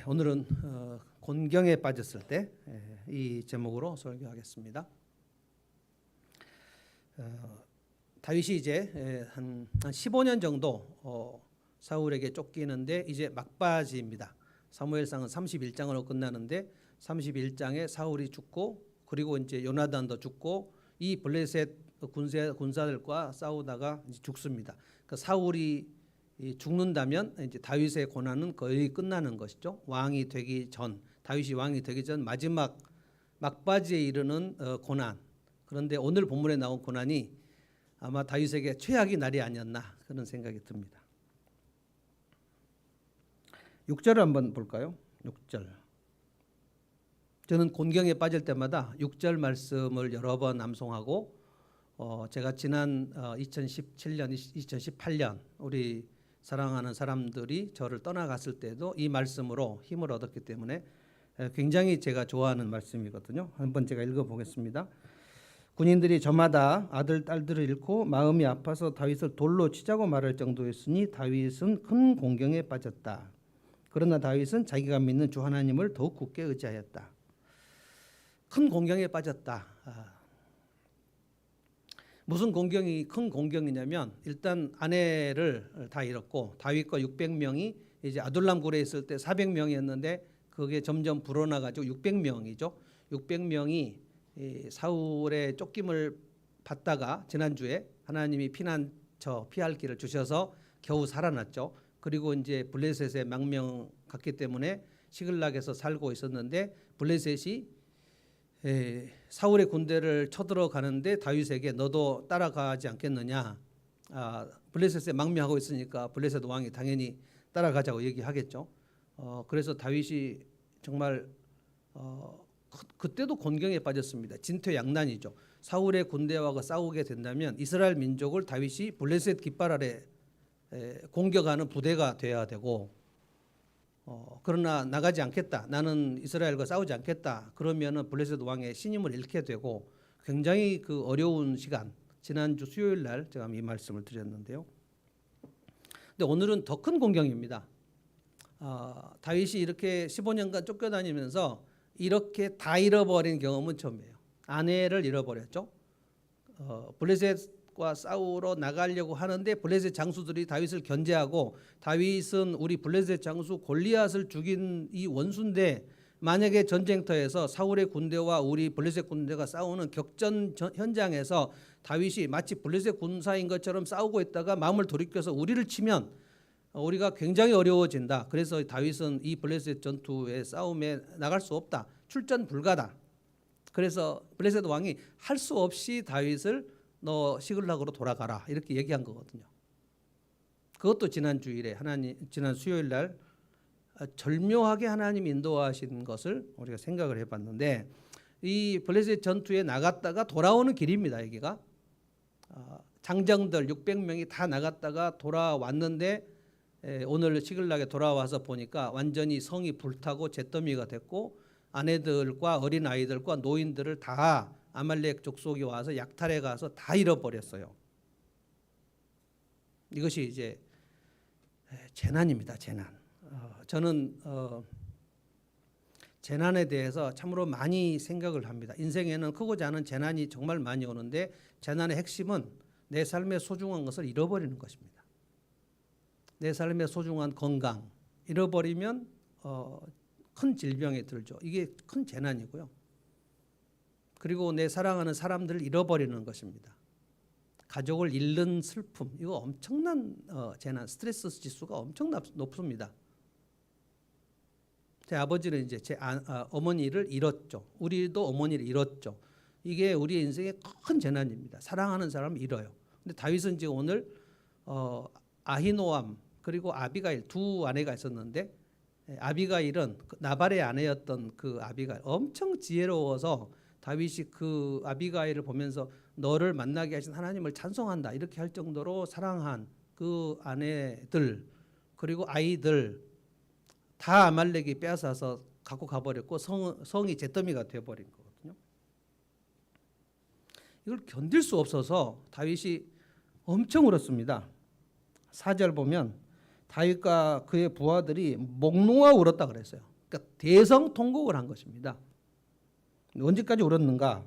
오늘은 곤경에 빠졌을 때 이 제목으로 설교하겠습니다. 다윗이 이제 한 15년 정도 사울에게 쫓기는데 이제 막바지입니다. 사무엘상은 31장으로 끝나는데 31장에 사울이 죽고 그리고 이제 요나단도 죽고 이 블레셋 군사들과 싸우다가 이제 죽습니다. 그러니까 사울이 죽는다면 이제 다윗의 고난은 거의 끝나는 것이죠. 왕이 되기 전, 다윗이 왕이 되기 전 마지막 막바지에 이르는 고난. 그런데 오늘 본문에 나온 고난이 아마 다윗에게 최악의 날이 아니었나 그런 생각이 듭니다. 6절을 한번 볼까요? 6절. 저는 곤경에 빠질 때마다 6절 말씀을 여러 번 암송하고 제가 지난 2017년, 2018년 우리 사랑하는 사람들이 저를 떠나갔을 때도 이 말씀으로 힘을 얻었기 때문에 굉장히 제가 좋아하는 말씀이거든요. 한번 제가 읽어보겠습니다. 군인들이 저마다 아들, 딸들을 잃고 마음이 아파서 다윗을 돌로 치자고 말할 정도였으니 다윗은 큰 공경에 빠졌다. 그러나 다윗은 자기가 믿는 주 하나님을 더욱 굳게 의지하였다. 큰 공경에 빠졌다. 무슨 공경이 큰 공경이냐면 일단 아내를 다 잃었고 다윗과 600명이 이제 아둘람 굴에 있을 때 400명이었는데 그게 점점 불어나가지고 600명이죠. 600명이 사울의 쫓김을 받다가 지난주에 하나님이 피할 길을 주셔서 겨우 살아났죠. 그리고 이제 블레셋에 망명 갔기 때문에 시글락에서 살고 있었는데 블레셋이 사울의 군대를 쳐들어가는데 다윗에게 너도 따라가지 않겠느냐. 블레셋에 망명하고 있으니까 블레셋 왕이 당연히 따라가자고 얘기하겠죠. 그래서 다윗이 정말 그때도 곤경에 빠졌습니다. 진퇴양난이죠. 사울의 군대와 싸우게 된다면 이스라엘 민족을 다윗이 블레셋 깃발 아래 공격하는 부대가 돼야 되고 그러나 나가지 않겠다. 나는 이스라엘과 싸우지 않겠다. 그러면은 블레셋 왕의 신임을 잃게 되고 굉장히 그 어려운 시간. 지난주 수요일 날 제가 이 말씀을 드렸는데요. 근데 오늘은 더 큰 공경입니다. 다윗이 이렇게 15년간 쫓겨다니면서 이렇게 다 잃어버린 경험은 처음이에요. 아내를 잃어버렸죠. 블레셋과 싸우러 나가려고 하는데 블레셋 장수들이 다윗을 견제하고 다윗은 우리 블레셋 장수 골리앗을 죽인 이 원수인데 만약에 전쟁터에서 사울의 군대와 우리 블레셋 군대가 싸우는 격전 현장에서 다윗이 마치 블레셋 군사인 것처럼 싸우고 있다가 마음을 돌이켜서 우리를 치면 우리가 굉장히 어려워진다. 그래서 다윗은 이 블레셋 전투의 싸움에 나갈 수 없다. 출전 불가다. 그래서 블레셋 왕이 할 수 없이 다윗을 너 시글락으로 돌아가라 이렇게 얘기한 거거든요. 그것도 지난 수요일 날 절묘하게 하나님 인도하신 것을 우리가 생각을 해봤는데 이 블레셋 전투에 나갔다가 돌아오는 길입니다. 여기가 장정들 600명이 다 나갔다가 돌아왔는데 오늘 시글락에 돌아와서 보니까 완전히 성이 불타고 잿더미가 됐고 아내들과 어린 아이들과 노인들을 다 아말렉 족속이 와서 약탈해 가서 다 잃어버렸어요. 이것이 이제 재난입니다. 재난. 저는 재난에 대해서 참으로 많이 생각을 합니다. 인생에는 크고 작은 재난이 정말 많이 오는데 재난의 핵심은 내 삶의 소중한 것을 잃어버리는 것입니다. 내 삶의 소중한 건강 잃어버리면 큰 질병에 들죠. 이게 큰 재난이고요. 그리고 내 사랑하는 사람들을 잃어버리는 것입니다. 가족을 잃는 슬픔, 이거 엄청난 재난, 스트레스 지수가 엄청 높습니다. 제 아버지는 이제 제 어머니를 잃었죠. 우리도 어머니를 잃었죠. 이게 우리의 인생의 큰 재난입니다. 사랑하는 사람을 잃어요. 근데 다윗은 지금 오늘 아히노암 그리고 아비가일 두 아내가 있었는데 아비가일은 나발의 아내였던 그 아비가일 엄청 지혜로워서 다윗이 그 아비가일을 보면서 너를 만나게 하신 하나님을 찬송한다 이렇게 할 정도로 사랑한 그 아내들 그리고 아이들 다 아말렉이 빼앗아서 갖고 가버렸고 성이 잿더미가 되어버린 거거든요. 이걸 견딜 수 없어서 다윗이 엄청 울었습니다. 4절 보면 다윗과 그의 부하들이 목 놓아 울었다 그랬어요. 그러니까 대성통곡을 한 것입니다. 언제까지 울었는가?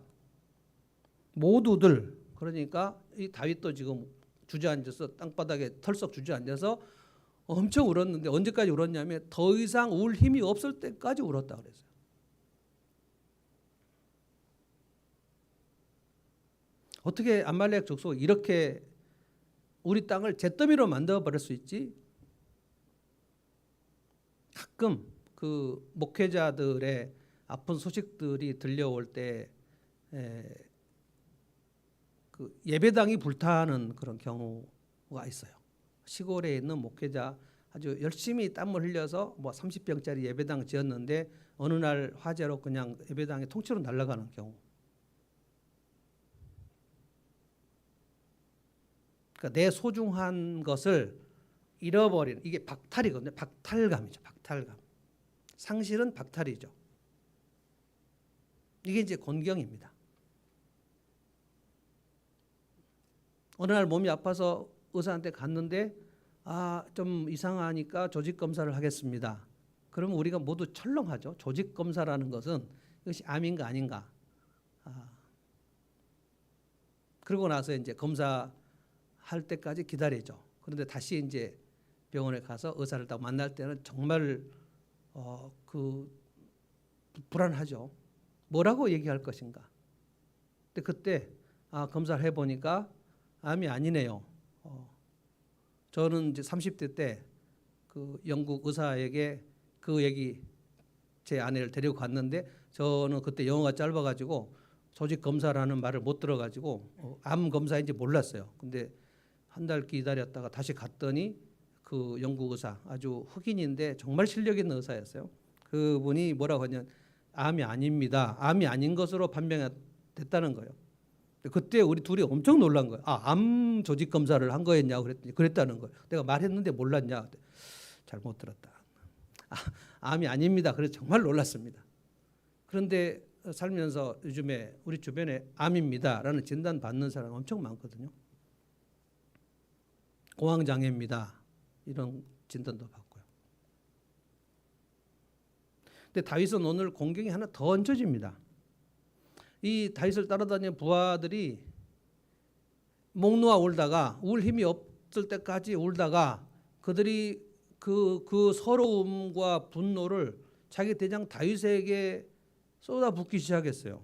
모두들, 그러니까 이 다윗도 지금 주저앉아서 땅바닥에 털썩 주저앉아서 엄청 울었는데 언제까지 울었냐면 더 이상 울 힘이 없을 때까지 울었다 그랬어요. 어떻게 아말렉 족속이 이렇게 우리 땅을 잿더미로 만들어 버릴 수 있지? 가끔 그 목회자들의 아픈 소식들이 들려올 때 그 예배당이 불타는 그런 경우가 있어요. 시골에 있는 목회자 아주 열심히 땀을 흘려서 뭐 30평짜리 예배당 지었는데 어느 날 화재로 그냥 예배당이 통째로 날아가는 경우. 그러니까 내 소중한 것을 잃어버리는, 이게 박탈이거든요. 박탈감이죠. 박탈감. 상실은 박탈이죠. 이게 이제 곤경입니다. 어느 날 몸이 아파서 의사한테 갔는데 좀 이상하니까 조직 검사를 하겠습니다. 그러면 우리가 모두 철렁하죠. 조직 검사라는 것은 이것이 암인가 아닌가. 그러고 나서 이제 검사할 때까지 기다리죠. 그런데 다시 이제 병원에 가서 의사를 딱 만날 때는 정말 불안하죠. 뭐라고 얘기할 것인가. 근데 그때 검사를 해보니까 암이 아니네요. 저는 이제 30대 때 그 영국 의사에게 그 얘기, 제 아내를 데리고 갔는데 저는 그때 영어가 짧아가지고 조직 검사라는 말을 못 들어가지고 암 검사인지 몰랐어요. 근데 한 달 기다렸다가 다시 갔더니 그 영국 의사, 아주 흑인인데 정말 실력 있는 의사였어요. 그분이 뭐라고 하냐면 암이 아닙니다. 암이 아닌 것으로 판명됐다는 거예요. 그때 우리 둘이 엄청 놀란 거예요. 암 조직 검사를 한 거였냐고 그랬다는 거예요. 내가 말했는데 몰랐냐? 잘못 들었다. 암이 아닙니다. 그래서 정말 놀랐습니다. 그런데 살면서 요즘에 우리 주변에 암입니다라는 진단 받는 사람 엄청 많거든요. 공황장애입니다. 이런 진단도 받고요. 근데 다윗은 오늘 공경이 하나 더 얹혀집니다. 이 다윗을 따라다니는 부하들이 목 놓아 울다가 울 힘이 없을 때까지 울다가 그들이 그 서러움과 분노를 자기 대장 다윗에게 쏟아붓기 시작했어요.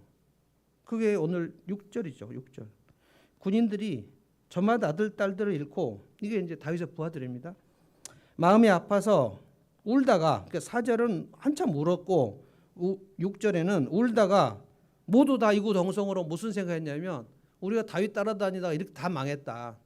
그게 오늘 6절이죠. 6절. 군인들이 저마다 아들 딸들을 잃고, 이게 이제 다윗의 부하들입니다. 마음이 아파서 울다가, 그러니까 4절은 한참 울었고 6절에는 울다가 모두 다 이구동성으로 무슨 생각했냐면 우리가 다윗 따라다니다가 이렇게 다 망했다.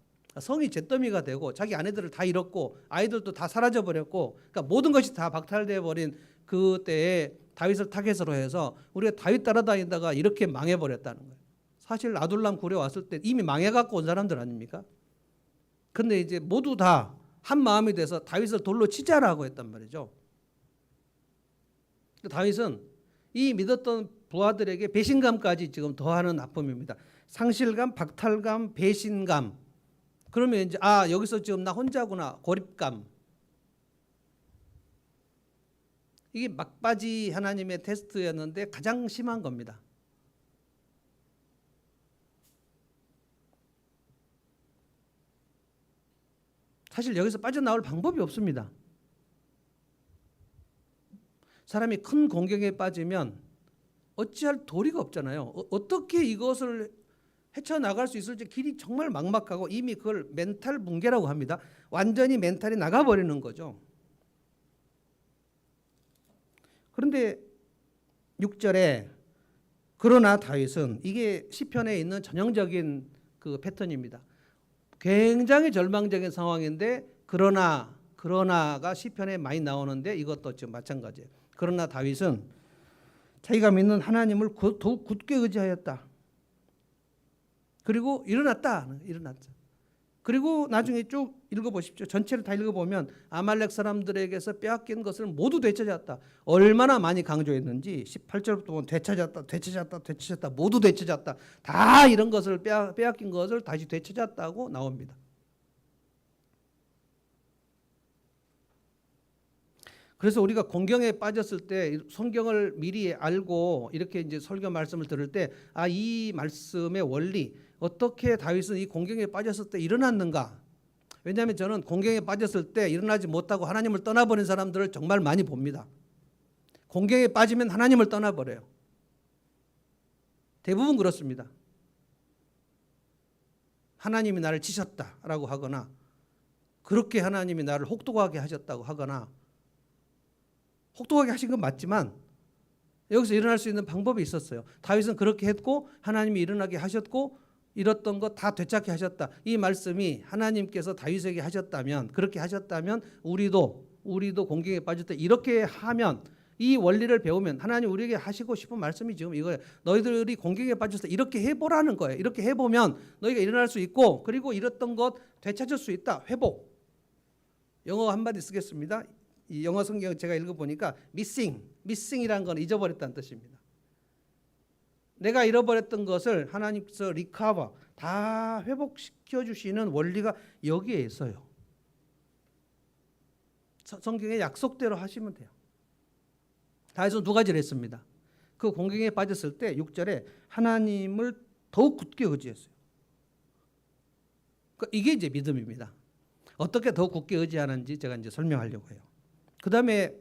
성이 잿더미가 되고 자기 아내들을 다 잃었고 아이들도 다 사라져 버렸고, 그러니까 모든 것이 다 박탈되어 버린 그때에 다윗을 타겟으로 해서 우리가 다윗 따라다니다가 이렇게 망해 버렸다는 거예요. 사실 아둘람 굴에 왔을 때 이미 망해 갖고 온 사람들 아닙니까? 근데 이제 모두 다 한 마음이 돼서 다윗을 돌로 치자라고 했단 말이죠. 다윗은 이 믿었던 부하들에게 배신감까지 지금 더하는 아픔입니다. 상실감, 박탈감, 배신감. 그러면 이제 여기서 지금 나 혼자구나. 고립감. 이게 막바지 하나님의 테스트였는데 가장 심한 겁니다. 사실 여기서 빠져나올 방법이 없습니다. 사람이 큰 공경에 빠지면 어찌할 도리가 없잖아요. 어떻게 이것을 헤쳐나갈 수 있을지 길이 정말 막막하고 이미 그걸 멘탈 붕괴라고 합니다. 완전히 멘탈이 나가버리는 거죠. 그런데 6절에 그러나 다윗은, 이게 시편에 있는 전형적인 그 패턴입니다. 굉장히 절망적인 상황인데 그러나가 시편에 많이 나오는데 이것도 지금 마찬가지예요. 그러나 다윗은 자기가 믿는 하나님을 더욱 굳게 의지하였다. 그리고 일어났다. 그리고 나중에 쭉 읽어보십시오. 전체를 다 읽어보면 아말렉 사람들에게서 빼앗긴 것을 모두 되찾았다. 얼마나 많이 강조했는지 18절부터 보면 되찾았다, 모두 되찾았다. 다 이런 것을 빼앗긴 것을 다시 되찾았다고 나옵니다. 그래서 우리가 공경에 빠졌을 때 성경을 미리 알고 이렇게 이제 설교 말씀을 들을 때 이 말씀의 원리, 어떻게 다윗은 이 공경에 빠졌을 때 일어났는가? 왜냐하면 저는 공경에 빠졌을 때 일어나지 못하고 하나님을 떠나버린 사람들을 정말 많이 봅니다. 공경에 빠지면 하나님을 떠나버려요. 대부분 그렇습니다. 하나님이 나를 치셨다라고 하거나 그렇게 하나님이 나를 혹독하게 하셨다고 하거나, 혹독하게 하신 건 맞지만 여기서 일어날 수 있는 방법이 있었어요. 다윗은 그렇게 했고 하나님이 일어나게 하셨고 잃었던 것 다 되찾게 하셨다. 이 말씀이 하나님께서 다윗에게 하셨다면, 그렇게 하셨다면 우리도 공경에 빠질 때 이렇게 하면, 이 원리를 배우면 하나님 우리에게 하시고 싶은 말씀이 지금 이거예요. 너희들이 공경에 빠졌을 때 이렇게 해보라는 거예요. 이렇게 해보면 너희가 일어날 수 있고, 그리고 잃었던 것 되찾을 수 있다. 회복. 영어 한마디 쓰겠습니다. 이 영어 성경 제가 읽어보니까 missing이라는 건 잊어버렸다는 뜻입니다. 내가 잃어버렸던 것을 하나님께서 recover, 다 회복시켜 주시는 원리가 여기에 있어요. 성경의 약속대로 하시면 돼요. 다윗은 두 가지를 했습니다. 그 공경에 빠졌을 때 6절에 하나님을 더욱 굳게 의지했어요. 이게 이제 믿음입니다. 어떻게 더욱 굳게 의지하는지 제가 이제 설명하려고 해요. 그 다음에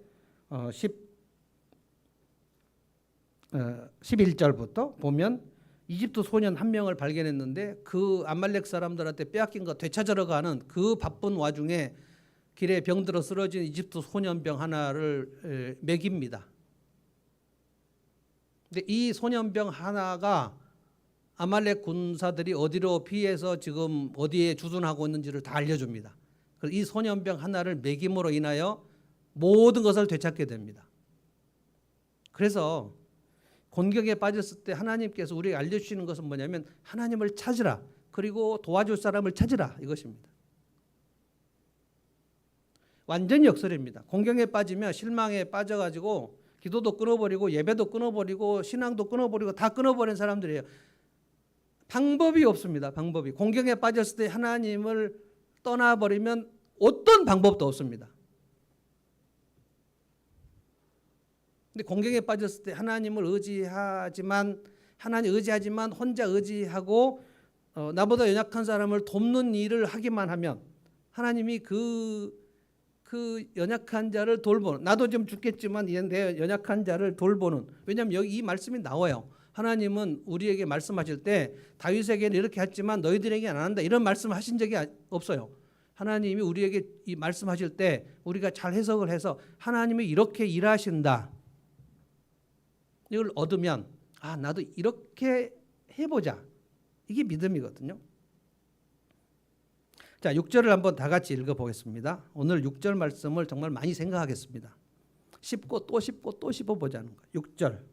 11절부터 보면 이집트 소년 한 명을 발견했는데 그 아말렉 사람들한테 빼앗긴 거 되찾으러 가는 그 바쁜 와중에 길에 병들어 쓰러진 이집트 소년병 하나를 먹입니다. 근데 이 소년병 하나가 아말렉 군사들이 어디로 피해서 지금 어디에 주둔하고 있는지를 다 알려줍니다. 그래서 이 소년병 하나를 먹임으로 인하여 모든 것을 되찾게 됩니다. 그래서 곤경에 빠졌을 때 하나님께서 우리에게 알려주시는 것은 뭐냐면 하나님을 찾으라, 그리고 도와줄 사람을 찾으라, 이것입니다. 완전히 역설입니다. 공경에 빠지면 실망에 빠져가지고 기도도 끊어버리고 예배도 끊어버리고 신앙도 끊어버리고 다 끊어버린 사람들이에요. 방법이 없습니다. 방법이. 공경에 빠졌을 때 하나님을 떠나버리면 어떤 방법도 없습니다. 근데 공경에 빠졌을 때 하나님을 의지하지만 혼자 의지하고 나보다 연약한 사람을 돕는 일을 하기만 하면 하나님이 그 연약한 자를 돌보는, 나도 좀 죽겠지만 내 연약한 자를 돌보는, 왜냐하면 여기 이 말씀이 나와요. 하나님은 우리에게 말씀하실 때 다윗에게는 이렇게 했지만 너희들에게는 안 한다, 이런 말씀을 하신 적이 없어요. 하나님이 우리에게 이 말씀하실 때 우리가 잘 해석을 해서 하나님이 이렇게 일하신다, 이걸 얻으면 나도 이렇게 해보자, 이게 믿음이거든요. 자, 6절을 한번 다 같이 읽어보겠습니다. 오늘 6절 말씀을 정말 많이 생각하겠습니다. 씹고 또 씹고 또 씹어보자는 거예요. 6절,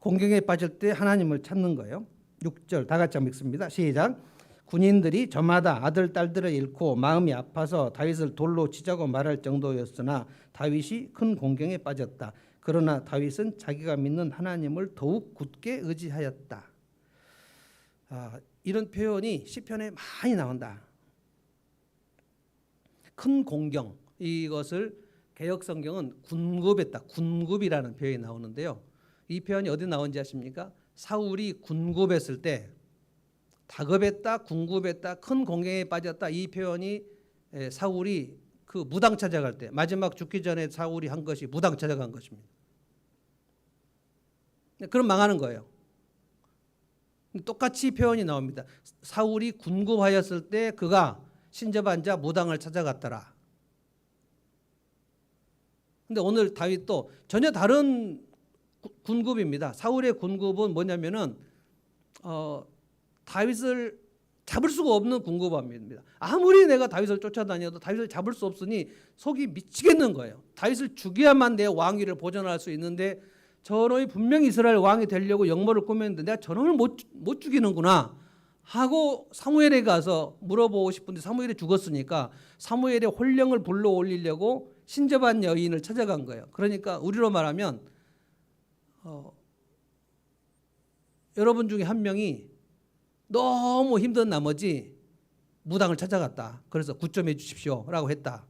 공경에 빠질 때 하나님을 찾는 거예요. 6절 다 같이 한번 읽습니다. 시작. 군인들이 저마다 아들 딸들을 잃고 마음이 아파서 다윗을 돌로 치자고 말할 정도였으나 다윗이 큰 공경에 빠졌다. 그러나 다윗은 자기가 믿는 하나님을 더욱 굳게 의지하였다. 이런 표현이 시편에 많이 나온다. 큰 공경, 이것을 개역 성경은 군굽했다, 군굽이라는 표현이 나오는데요. 이 표현이 어디 나온지 아십니까? 사울이 군굽했을 때, 다급했다, 군굽했다, 큰 공경에 빠졌다, 이 표현이 사울이 그 무당 찾아갈 때, 마지막 죽기 전에 사울이 한 것이 무당 찾아간 것입니다. 그럼 망하는 거예요. 똑같이 표현이 나옵니다. 사울이 군굽하였을 때 그가 신접한 자 무당을 찾아갔더라. 근데 오늘 다윗도 전혀 다른 군굽입니다. 사울의 군굽은 뭐냐면은 다윗을 잡을 수가 없는 군굽입니다. 아무리 내가 다윗을 쫓아다녀도 다윗을 잡을 수 없으니 속이 미치겠는 거예요. 다윗을 죽여야만 내 왕위를 보존할 수 있는데 저놈이 분명히 이스라엘 왕이 되려고 역모를 꾸몄는데 내가 저놈을 못 죽이는구나 하고 사무엘에 가서 물어보고 싶은데 사무엘이 죽었으니까 사무엘의 혼령을 불러 올리려고 신접한 여인을 찾아간 거예요. 그러니까 우리로 말하면 여러분 중에 한 명이 너무 힘든 나머지 무당을 찾아갔다. 그래서 9점 해주십시오 라고 했다.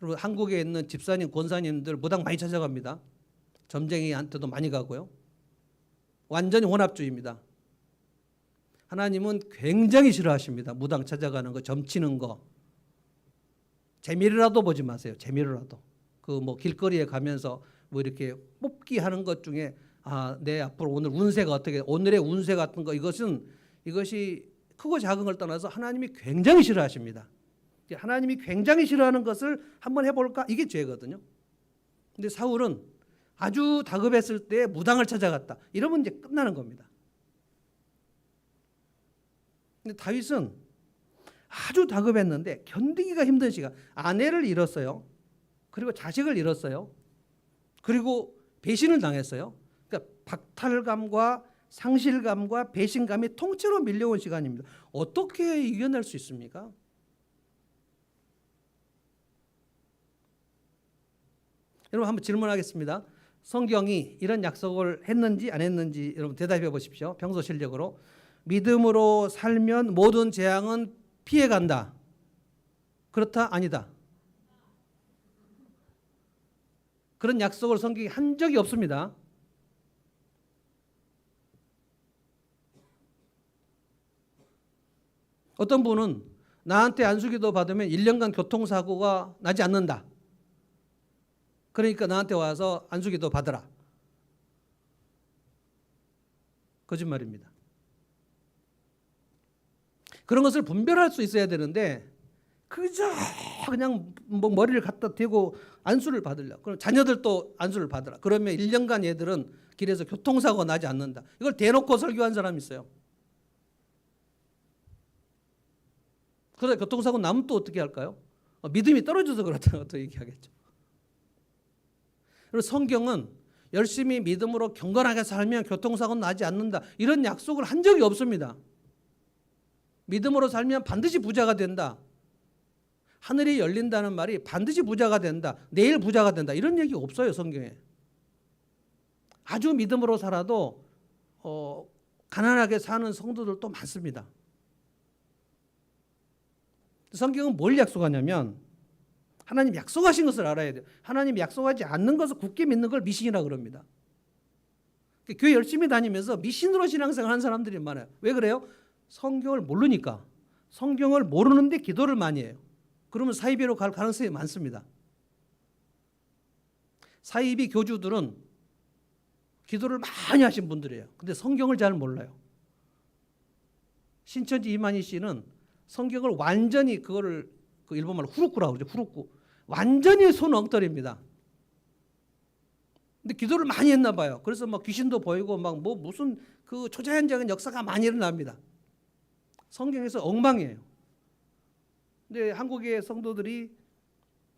그리고 한국에 있는 집사님, 권사님들 무당 많이 찾아갑니다. 점쟁이한테도 많이 가고요. 완전히 혼합주의입니다. 하나님은 굉장히 싫어하십니다. 무당 찾아가는 거, 점치는 거. 재미라도 보지 마세요. 재미라도. 그 뭐 길거리에 가면서 뭐 이렇게 뽑기 하는 것 중에 내 앞으로 오늘 운세가 어떻게, 오늘의 운세 같은 거, 이것이 크고 작은 걸 떠나서 하나님이 굉장히 싫어하십니다. 하나님이 굉장히 싫어하는 것을 한번 해볼까? 이게 죄거든요. 근데 사울은 아주 다급했을 때 무당을 찾아갔다. 이러면 이제 끝나는 겁니다. 근데 다윗은 아주 다급했는데 견디기가 힘든 시간. 아내를 잃었어요. 그리고 자식을 잃었어요. 그리고 배신을 당했어요. 그러니까 박탈감과 상실감과 배신감이 통째로 밀려온 시간입니다. 어떻게 이겨낼 수 있습니까? 여러분 한번 질문하겠습니다. 성경이 이런 약속을 했는지 안 했는지 여러분 대답해 보십시오. 평소 실력으로. 믿음으로 살면 모든 재앙은 피해간다. 그렇다? 아니다? 그런 약속을 성경이 한 적이 없습니다. 어떤 분은 나한테 안수기도 받으면 1년간 교통사고가 나지 않는다. 그러니까 나한테 와서 안수기도 받으라. 거짓말입니다. 그런 것을 분별할 수 있어야 되는데 그저 그냥 뭐 머리를 갖다 대고 안수를 받으려고. 그럼 자녀들도 안수를 받으라. 그러면 1년간 얘들은 길에서 교통사고 나지 않는다. 이걸 대놓고 설교한 사람이 있어요. 그러다 교통사고 나면 또 어떻게 할까요? 믿음이 떨어져서 그렇다고 또 얘기하겠죠. 그리고 성경은 열심히 믿음으로 경건하게 살면 교통사고는 나지 않는다. 이런 약속을 한 적이 없습니다. 믿음으로 살면 반드시 부자가 된다. 하늘이 열린다는 말이 반드시 부자가 된다. 내일 부자가 된다. 이런 얘기 없어요, 성경에. 아주 믿음으로 살아도 가난하게 사는 성도들도 많습니다. 성경은 뭘 약속하냐면 하나님 약속하신 것을 알아야 돼요. 하나님 약속하지 않는 것을 굳게 믿는 걸 미신이라고 그럽니다. 교회 열심히 다니면서 미신으로 신앙생활 하는 사람들이 많아요. 왜 그래요? 성경을 모르니까. 성경을 모르는데 기도를 많이 해요. 그러면 사이비로 갈 가능성이 많습니다. 사이비 교주들은 기도를 많이 하신 분들이에요. 근데 성경을 잘 몰라요. 신천지 이만희 씨는 성경을 완전히 그거를 그 일본말로 후루꾸라고 그러죠. 후루꾸. 완전히 손 엉터리입니다. 근데 기도를 많이 했나 봐요. 그래서 막 귀신도 보이고 막 뭐 무슨 그 초자연적인 역사가 많이 일어납니다. 성경에서 엉망이에요. 근데 한국의 성도들이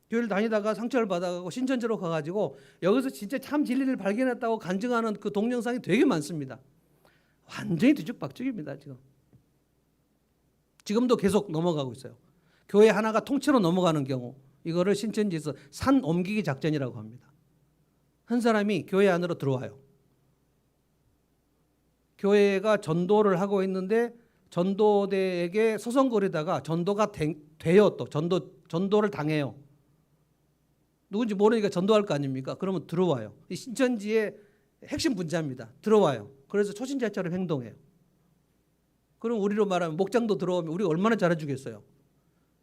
교회를 다니다가 상처를 받아가고 신천지로 가가지고 여기서 진짜 참 진리를 발견했다고 간증하는 그 동영상이 되게 많습니다. 완전히 뒤죽박죽입니다. 지금도 계속 넘어가고 있어요. 교회 하나가 통째로 넘어가는 경우 이거를 신천지에서 산 옮기기 작전이라고 합니다. 한 사람이 교회 안으로 들어와요. 교회가 전도를 하고 있는데 전도대에게 서성거리다가 전도가 돼요. 또 전도를 당해요. 누군지 모르니까 전도할 거 아닙니까? 그러면 들어와요. 이 신천지의 핵심 분자입니다. 들어와요. 그래서 초신자처럼 행동해요. 그럼 우리로 말하면 목장도 들어오면 우리 얼마나 잘해주겠어요.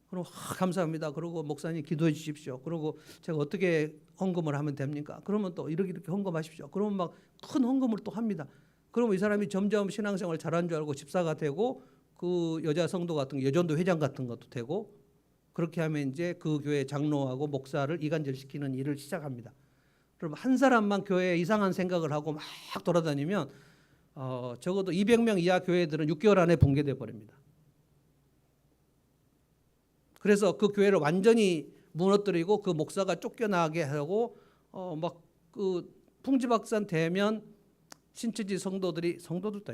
그럼 감사합니다. 그러고 목사님 기도해 주십시오. 그러고 제가 어떻게 헌금을 하면 됩니까? 그러면 또 이렇게 헌금하십시오. 그러면 막 큰 헌금을 또 합니다. 그러면 이 사람이 점점 신앙생활 잘한 줄 알고 집사가 되고 그 여자 성도 같은 여전도 회장 같은 것도 되고 그렇게 하면 이제 그 교회 장로하고 목사를 이간질시키는 일을 시작합니다. 그럼 한 사람만 교회에 이상한 생각을 하고 막 돌아다니면 적어도 200명 이하 교회들은 6개월 안에 붕괴돼 버립니다. 그래서 그 교회를 완전히 무너뜨리고 그 목사가 쫓겨나게 하고 막 그 풍지박산 되면 신천지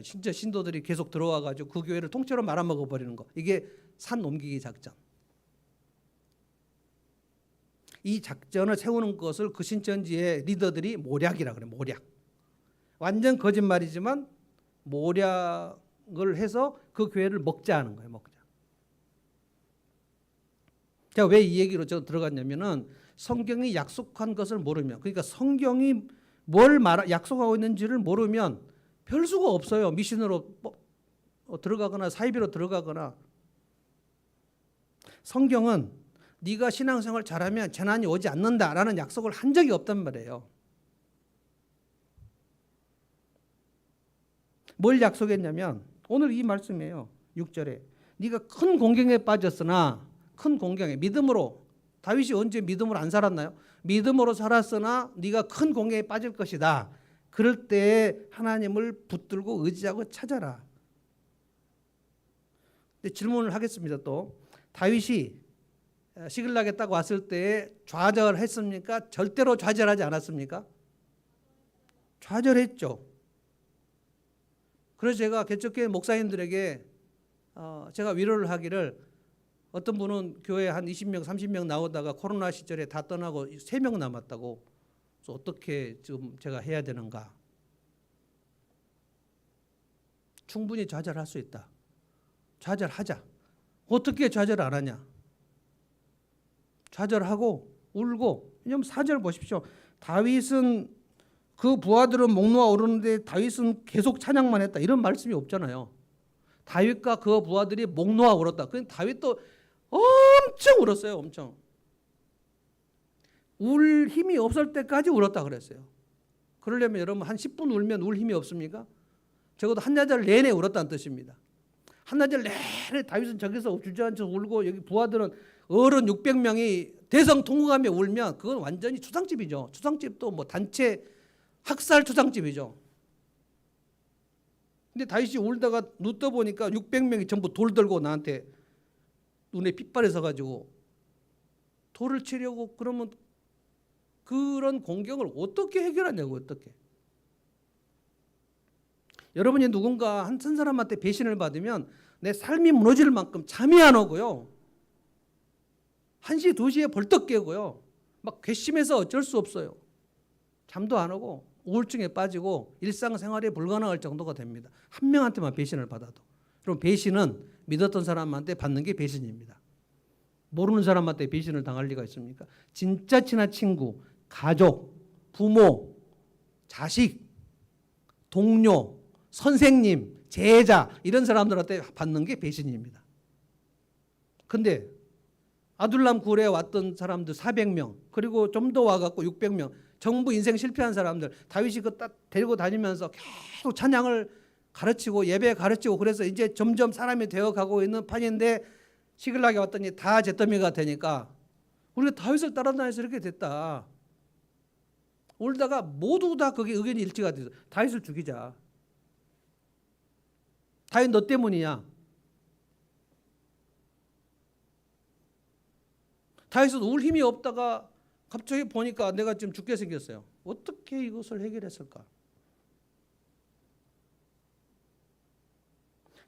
진짜 신도들이 계속 들어와 가지고 그 교회를 통째로 말아먹어 버리는 거. 이게 산 옮기기 작전. 이 작전을 세우는 것을 그 신천지의 리더들이 모략이라 그래요. 모략. 완전 거짓말이지만 모략을 해서 그 교회를 먹자 하는 거예요. 먹자. 제가 왜 이 얘기로 저 들어갔냐면은 성경이 약속한 것을 모르면, 그러니까 성경이 뭘 약속하고 있는지를 모르면 별 수가 없어요. 미신으로 들어가거나 사이비로 들어가거나. 성경은 네가 신앙생활 잘하면 재난이 오지 않는다라는 약속을 한 적이 없단 말이에요. 뭘 약속했냐면 오늘 이 말씀이에요. 6절에 네가 큰 공경에 빠졌으나, 큰 공경에, 믿음으로, 다윗이 언제 믿음으로 안 살았나요? 믿음으로 살았으나 네가 큰 공경에 빠질 것이다. 그럴 때 하나님을 붙들고 의지하고 찾아라. 질문을 하겠습니다. 또 다윗이 시글락에 딱 왔을 때 좌절했습니까? 절대로 좌절하지 않았습니까? 좌절했죠. 그래서 제가 개척교회 목사님들에게 제가 위로를 하기를, 어떤 분은 교회 한 20명, 30명 나오다가 코로나 시절에 다 떠나고 3명 남았다고. 그래서 어떻게 지금 제가 해야 되는가? 충분히 좌절할 수 있다. 좌절하자. 어떻게 좌절 안 하냐? 좌절하고 울고. 왜냐하면 4절 보십시오. 다윗은 그 부하들은 목 놓아 오르는데 다윗은 계속 찬양만 했다. 이런 말씀이 없잖아요. 다윗과 그 부하들이 목 놓아 울었다. 그 다윗도 엄청 울었어요. 엄청. 울 힘이 없을 때까지 울었다 그랬어요. 그러려면 여러분 한 10분 울면 울 힘이 없습니까? 적어도 한나절 내내 울었다는 뜻입니다. 한나절 내내 다윗은 저기서 주저앉아 울고, 여기 부하들은 어른 600명이 대성통곡하며 울면 그건 완전히 추상집이죠. 추상집도 뭐 단체 학살 추상집이죠. 근데 다윗이 울다가 눈 떠보니까 600명이 전부 돌 들고 나한테 눈에 핏발이 서가지고 돌을 치려고. 그러면 그런 공경을 어떻게 해결하냐고. 어떻게. 여러분이 누군가 한 사람한테 배신을 받으면 내 삶이 무너질 만큼 잠이 안 오고요. 1시, 2시에 벌떡 깨고요. 막 괘씸해서 어쩔 수 없어요. 잠도 안 오고 우울증에 빠지고 일상생활이 불가능할 정도가 됩니다. 한 명한테만 배신을 받아도. 그럼 배신은 믿었던 사람한테 받는 게 배신입니다. 모르는 사람한테 배신을 당할 리가 있습니까? 진짜 친한 친구, 가족, 부모, 자식, 동료, 선생님, 제자, 이런 사람들한테 받는 게 배신입니다. 근데 아둘람 굴에 왔던 사람들 400명, 그리고 좀 더 와갖고 600명, 전부 인생 실패한 사람들, 다윗이 그 딱 데리고 다니면서 계속 찬양을 가르치고 예배 가르치고, 그래서 이제 점점 사람이 되어가고 있는 판인데 시글락에 왔더니 다 잿더미가 되니까 우리가 다윗을 따라다녀서 이렇게 됐다. 울다가 모두 다 거기 의견이 일치가 돼서 다윗을 죽이자. 다윗 너 때문이야. 다윗은 울 힘이 없다가 갑자기 보니까 내가 지금 죽게 생겼어요. 어떻게 이것을 해결했을까?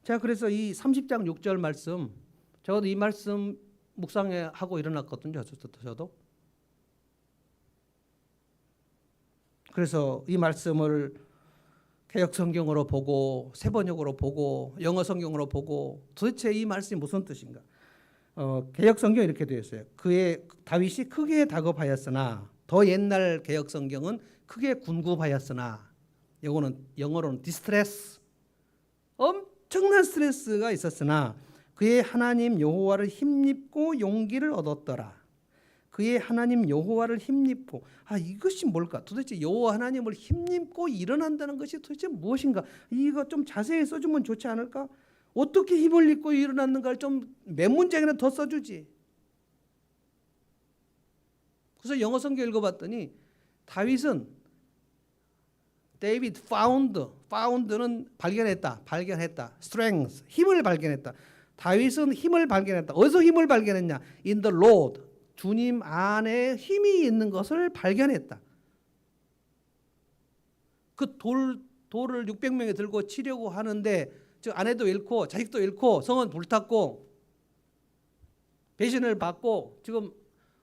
제가 그래서 이 30장 6절 말씀, 저도 이 말씀 묵상하고 일어났거든요. 저도. 그래서 이 말씀을 개역 성경으로 보고 세번역으로 보고 영어 성경으로 보고 도대체 이 말씀이 무슨 뜻인가? 개역 성경에 이렇게 되어 있어요. 다윗이 크게 다급하였으나, 더 옛날 개역 성경은 크게 군굽하였으나, 이거는 영어로는 디스트레스, 엄청난 스트레스가 있었으나 그의 하나님 여호와를 힘입고 용기를 얻었더라. 그의 하나님 여호와를 힘입고, 이것이 뭘까? 도대체 여호와 하나님을 힘입고 일어난다는 것이 도대체 무엇인가? 이거 좀 자세히 써주면 좋지 않을까? 어떻게 힘을 입고 일어났는가를 좀 몇 문장이나 더 써주지. 그래서 영어 성경 읽어봤더니 다윗은 David found는 발견했다. strength, 힘을 발견했다. 다윗은 힘을 발견했다. 어디서 힘을 발견했냐? In the Lord, 주님 안에 힘이 있는 것을 발견했다. 그 돌을 600명이 들고 치려고 하는데, 즉 아내도 잃고 자식도 잃고 성은 불탔고 배신을 받고 지금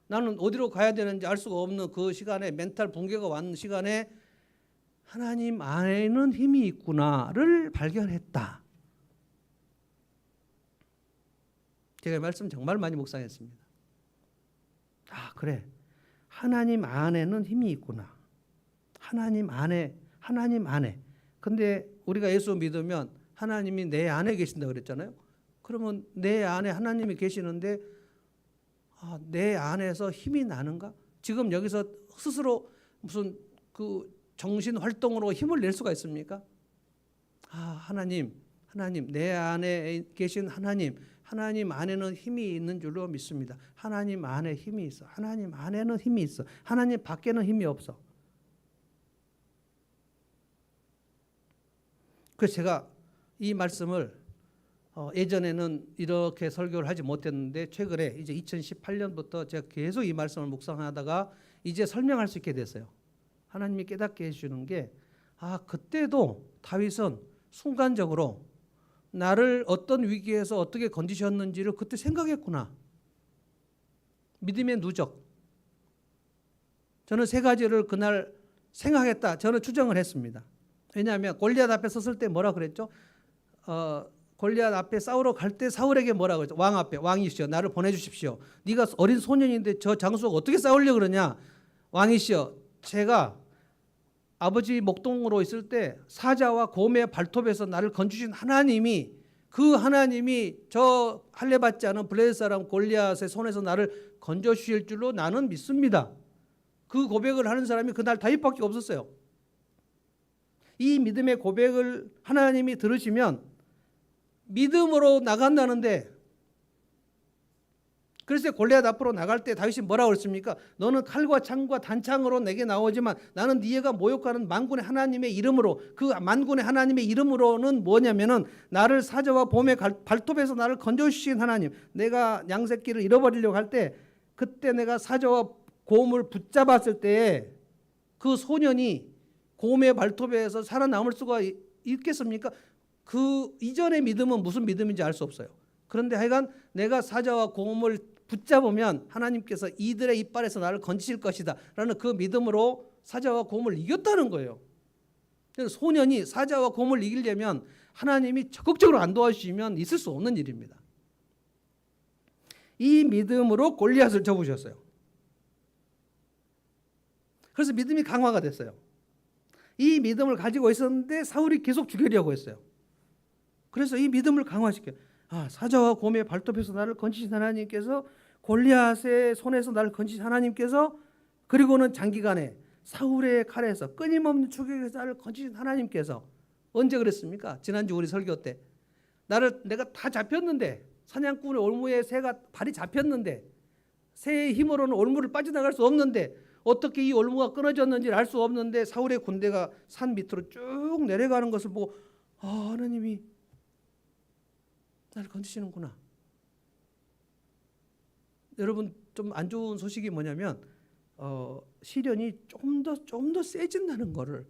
나는 어디로 가야 되는지 알 수가 없는 그 시간에, 멘탈 붕괴가 왔는 시간에 하나님 안에는 힘이 있구나를 발견했다. 제가 이 말씀 정말 많이 묵상했습니다. 그래. 하나님 안에는 힘이 있구나. 하나님 안에. 근데 우리가 예수 믿으면 하나님이 내 안에 계신다 그랬잖아요. 그러면 내 안에 하나님이 계시는데 내 안에서 힘이 나는가? 지금 여기서 스스로 무슨 그 정신 활동으로 힘을 낼 수가 있습니까? 하나님, 내 안에 계신 하나님 안에는 힘이 있는 줄로 믿습니다. 하나님 안에 힘이 있어. 하나님 안에는 힘이 있어. 하나님 밖에는 힘이 없어. 그래서 제가 이 말씀을 예전에는 이렇게 설교를 하지 못했는데 최근에 이제 2018년부터 제가 계속 이 말씀을 묵상하다가 이제 설명할 수 있게 됐어요. 하나님이 깨닫게 해주는 게 그때도 다윗은 순간적으로 나를 어떤 위기에서 어떻게 건지셨는지를 그때 생각했구나. 믿음의 누적. 저는 세 가지를 그날 생각했다. 저는 추정을 했습니다. 왜냐하면 골리앗 앞에 섰을 때 뭐라 그랬죠? 골리앗 앞에 싸우러 갈 때 사울에게 뭐라 그랬죠? 왕 앞에, 왕이시여 나를 보내주십시오. 네가 어린 소년인데 저 장수가 어떻게 싸우려고 그러냐? 왕이시여 제가 아버지 목동으로 있을 때 사자와 곰의 발톱에서 나를 건주신 하나님이 그 하나님이 저 할례받지 않은 블레셋 사람 골리앗의 손에서 나를 건져주실 줄로 나는 믿습니다. 그 고백을 하는 사람이 그날 다윗밖에 없었어요. 이 믿음의 고백을 하나님이 들으시면 믿음으로 나간다는데, 그래서 골리앗 앞으로 나갈 때 다윗이 뭐라고 그랬습니까? 너는 칼과 창과 단창으로 내게 나오지만 나는 네가 모욕하는 만군의 하나님의 이름으로, 그 만군의 하나님의 이름으로는 뭐냐면은 나를 사자와 곰의 발톱에서 나를 건져주신 하나님, 내가 양새끼를 잃어버리려고 할 때 그때 내가 사자와 곰을 붙잡았을 때 그 소년이 곰의 발톱에서 살아남을 수가 있겠습니까? 그 이전의 믿음은 무슨 믿음인지 알 수 없어요. 그런데 하여간 내가 사자와 곰을 붙잡으면 하나님께서 이들의 이빨에서 나를 건지실 것이다 라는 그 믿음으로 사자와 곰을 이겼다는 거예요. 그래서 소년이 사자와 곰을 이기려면 하나님이 적극적으로 안 도와주시면 있을 수 없는 일입니다. 이 믿음으로 골리앗을 접으셨어요. 그래서 믿음이 강화가 됐어요. 이 믿음을 가지고 있었는데 사울이 계속 죽이려고 했어요. 그래서 이 믿음을 강화시켜요. 사자와 곰의 발톱에서 나를 건지신 하나님께서, 골리앗의 손에서 나를 건지신 하나님께서, 그리고는 장기간에 사울의 칼에서 끊임없는 추격에서 나를 건지신 하나님께서. 언제 그랬습니까? 지난주 우리 설교 때 내가 다 잡혔는데, 사냥꾼의 올무에 새가 발이 잡혔는데, 새의 힘으로는 올무를 빠져나갈 수 없는데 어떻게 이 올무가 끊어졌는지를 알 수 없는데 사울의 군대가 산 밑으로 쭉 내려가는 것을 보고 하나님이 나를 건지시는구나. 여러분, 좀 안 좋은 소식이 뭐냐면 시련이 좀 더 세진다는 거를.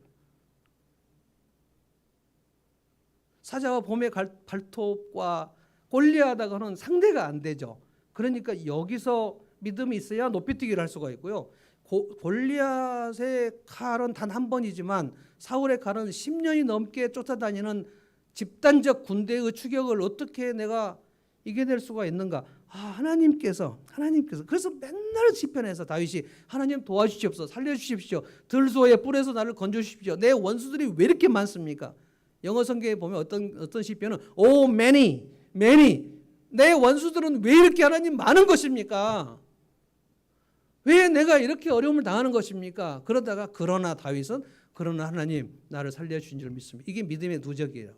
사자와 곰의 발톱과 골리앗하고는 상대가 안 되죠. 그러니까 여기서 믿음이 있어야 높이뛰기를 할 수가 있고요. 골리앗의 칼은 단 한 번이지만 사울의 칼은 10년이 넘게 쫓아다니는 집단적 군대의 추격을 어떻게 내가 이겨낼 수가 있는가? 하나님께서 그래서 맨날 시편에서 다윗이 하나님 도와주십시오, 살려주십시오, 들소의 뿔에서 나를 건져주십시오. 내 원수들이 왜 이렇게 많습니까? 영어 성경에 보면 어떤 시편은 many 내 원수들은 왜 이렇게 하나님 많은 것입니까? 왜 내가 이렇게 어려움을 당하는 것입니까? 그러나 다윗은 그러나 하나님 나를 살려주신 줄 믿습니다. 이게 믿음의 누적이에요.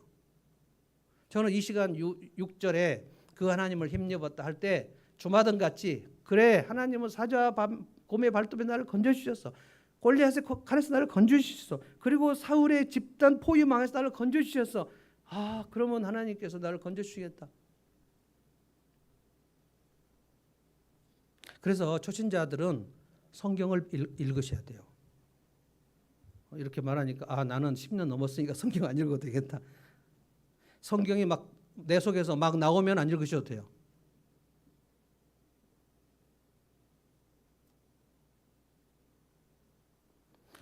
저는 이 시간 6절에 그 하나님을 힘입었다 할 때 주마등 같이, 그래 하나님은 사자와 곰의 발톱에 나를 건져주셨어. 골리앗의 칼에서 나를 건져주셨어. 그리고 사울의 집단 포위망에서 나를 건져주셨어. 그러면 하나님께서 나를 건져주시겠다. 그래서 초신자들은 성경을 읽으셔야 돼요. 이렇게 말하니까 나는 10년 넘었으니까 성경 안 읽어도 되겠다. 성경이 막 내 속에서 막 나오면 안 읽으셔도 돼요.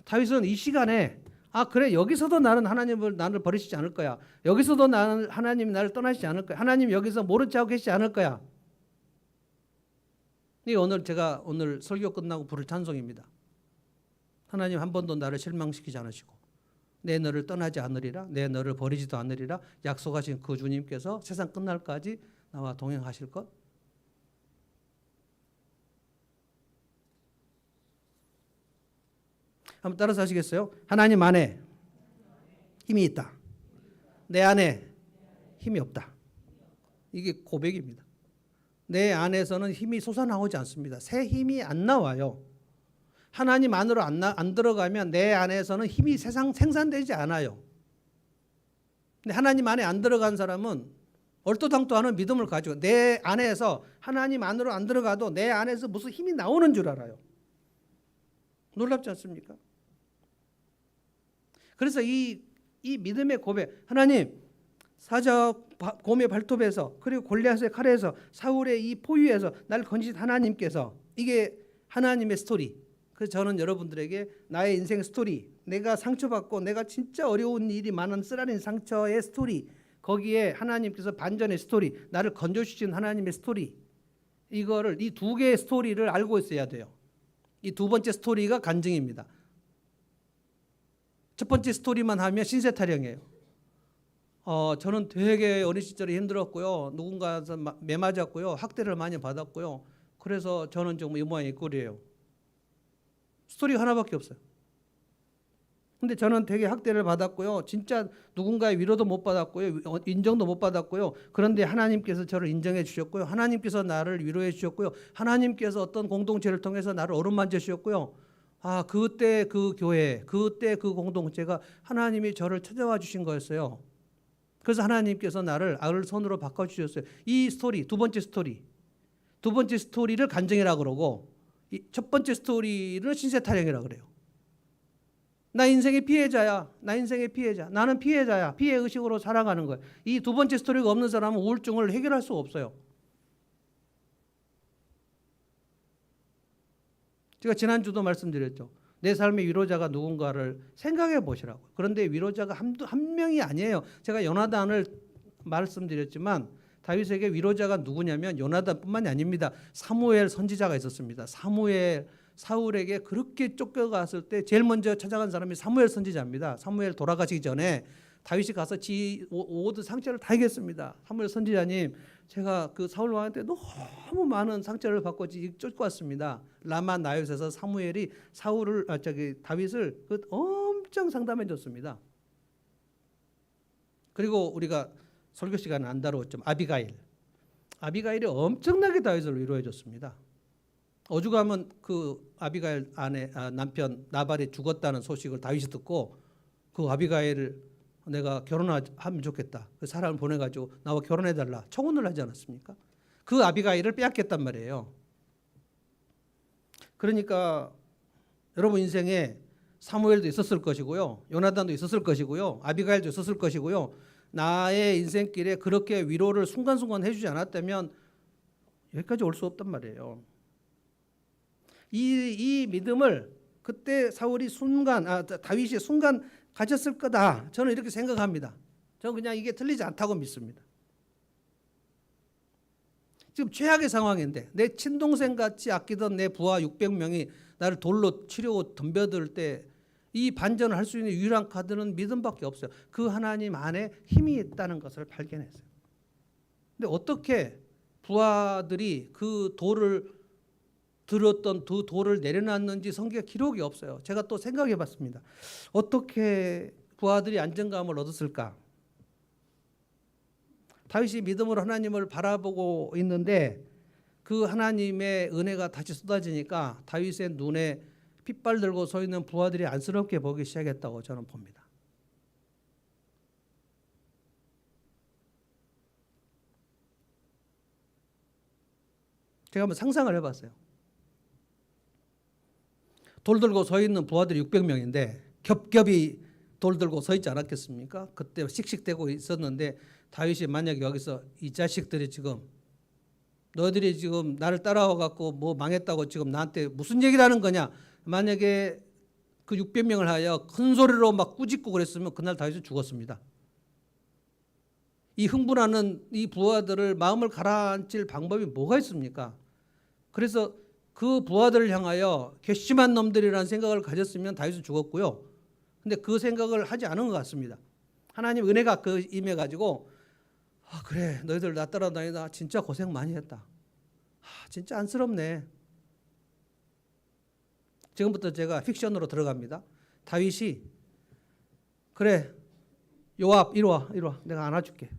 다윗은 이 시간에 그래 여기서도 나를 버리시지 않을 거야. 여기서도 하나님이 나를 떠나시지 않을 거야. 하나님 여기서 모른 척하고 계시지 않을 거야. 제가 오늘 설교 끝나고 부를 찬송입니다. 하나님 한 번도 나를 실망시키지 않으시고 내 너를 떠나지 않으리라, 내 너를 버리지도 않으리라 약속하신 그 주님께서 세상 끝날까지 나와 동행하실 것. 한번 따라서 하시겠어요? 하나님 안에 힘이 있다. 내 안에 힘이 없다. 이게 고백입니다. 내 안에서는 힘이 솟아나오지 않습니다. 새 힘이 안 나와요. 하나님 안으로 안 들어가면 내 안에서는 힘이 생산되지 않아요. 근데 하나님 안에 안 들어간 사람은 얼토당토하는 믿음을 가지고 내 안에서 하나님 안으로 안 들어가도 내 안에서 무슨 힘이 나오는 줄 알아요. 놀랍지 않습니까? 그래서 이 믿음의 고백, 하나님 사자와 곰의 발톱에서 그리고 골리앗의 칼에서 사울의 이 포위에서 나를 건지신 하나님께서, 이게 하나님의 스토리. 그래서 저는 여러분들에게 나의 인생 스토리, 내가 상처받고 내가 진짜 어려운 일이 많은 쓰라린 상처의 스토리, 거기에 하나님께서 반전의 스토리, 나를 건져주신 하나님의 스토리, 이거를 이 두 개의 스토리를 알고 있어야 돼요. 이 두 번째 스토리가 간증입니다. 첫 번째 스토리만 하면 신세타령이에요. 저는 되게 어린 시절에 힘들었고요. 누군가한테 매맞았고요. 학대를 많이 받았고요. 그래서 저는 정말 이 모양이 꼴이에요. 스토리가 하나밖에 없어요. 근데 저는 되게 학대를 받았고요. 진짜 누군가의 위로도 못 받았고요. 인정도 못 받았고요. 그런데 하나님께서 저를 인정해 주셨고요. 하나님께서 나를 위로해 주셨고요. 하나님께서 어떤 공동체를 통해서 나를 어루만져 주셨고요. 그때 그 교회, 그때 그 공동체가 하나님이 저를 찾아와 주신 거였어요. 그래서 하나님께서 나를 손으로 바꿔주셨어요. 이 스토리, 두 번째 스토리를 간증이라고 그러고, 첫 번째 스토리를 신세타령이라고 그래요. 나 인생의 피해자야. 나는 피해자야. 피해의식으로 살아가는 거예요. 이 두 번째 스토리가 없는 사람은 우울증을 해결할 수 없어요. 제가 지난주도 말씀드렸죠. 내 삶의 위로자가 누군가를 생각해 보시라고. 그런데 위로자가 한 명이 아니에요. 제가 요나단을 말씀드렸지만 다윗에게 위로자가 누구냐면 요나단뿐만이 아닙니다. 사무엘 선지자가 있었습니다. 사울에게 그렇게 쫓겨갔을 때 제일 먼저 찾아간 사람이 사무엘 선지자입니다. 사무엘 돌아가시기 전에 다윗이 가서 모든 상처를 다 얘기했습니다. 사무엘 선지자님, 제가 그 사울 왕한테 너무 많은 상처를 받고 쫓겨왔습니다. 라마 나옳에서 사무엘이 다윗을 엄청 상담해 줬습니다. 그리고 우리가 설교 시간에 안 다루었죠. 아비가일이 엄청나게 다윗을 위로해 줬습니다. 오죽하면 그 아비가일 남편 나발이 죽었다는 소식을 다윗이 듣고 그 아비가일을 내가 결혼하면 좋겠다. 그 사람을 보내가지고 나와 결혼해달라. 청혼을 하지 않았습니까? 그 아비가일을 빼앗겼단 말이에요. 그러니까 여러분 인생에 사무엘도 있었을 것이고요. 요나단도 있었을 것이고요. 아비가일도 있었을 것이고요. 나의 인생길에 그렇게 위로를 순간순간 해주지 않았다면 여기까지 올 수 없단 말이에요. 이 믿음을 그때 다윗이 순간 가졌을 거다. 저는 이렇게 생각합니다. 저는 그냥 이게 틀리지 않다고 믿습니다. 지금 최악의 상황인데 내 친동생 같이 아끼던 내 부하 600명이 나를 돌로 치려고 덤벼들 때 이 반전을 할 수 있는 유일한 카드는 믿음밖에 없어요. 그 하나님 안에 힘이 있다는 것을 발견했어요. 근데 어떻게 부하들이 그 돌을 들었던 그 돌을 내려놨는지 성경에 기록이 없어요. 제가 또 생각해 봤습니다. 어떻게 부하들이 안정감을 얻었을까? 다윗이 믿음으로 하나님을 바라보고 있는데 그 하나님의 은혜가 다시 쏟아지니까 다윗의 눈에 핏발 들고 서 있는 부하들이 안쓰럽게 보기 시작했다고 저는 봅니다. 제가 한번 상상을 해봤어요. 돌 들고 서 있는 부하들이 600명인데 겹겹이 돌 들고 서 있지 않았겠습니까? 그때 씩씩대고 있었는데 다윗이 만약에 여기서 이 자식들이 지금 너희들이 지금 나를 따라와 갖고 뭐 망했다고 지금 나한테 무슨 얘기를 하는 거냐, 만약에 그 600명을 하여 큰 소리로 막 꾸짖고 그랬으면 그날 다윗은 죽었습니다. 이 흥분하는 이 부하들을 마음을 가라앉힐 방법이 뭐가 있습니까? 그래서 그 부하들을 향하여 괘씸한 놈들이라는 생각을 가졌으면 다윗은 죽었고요. 근데 그 생각을 하지 않은 것 같습니다. 하나님 은혜가 임해가지고 그래 너희들 나 따라다니다 진짜 고생 많이 했다. 진짜 안쓰럽네. 지금부터 제가 픽션으로 들어갑니다. 다윗이 그래 요압 이리 와 내가 안아줄게.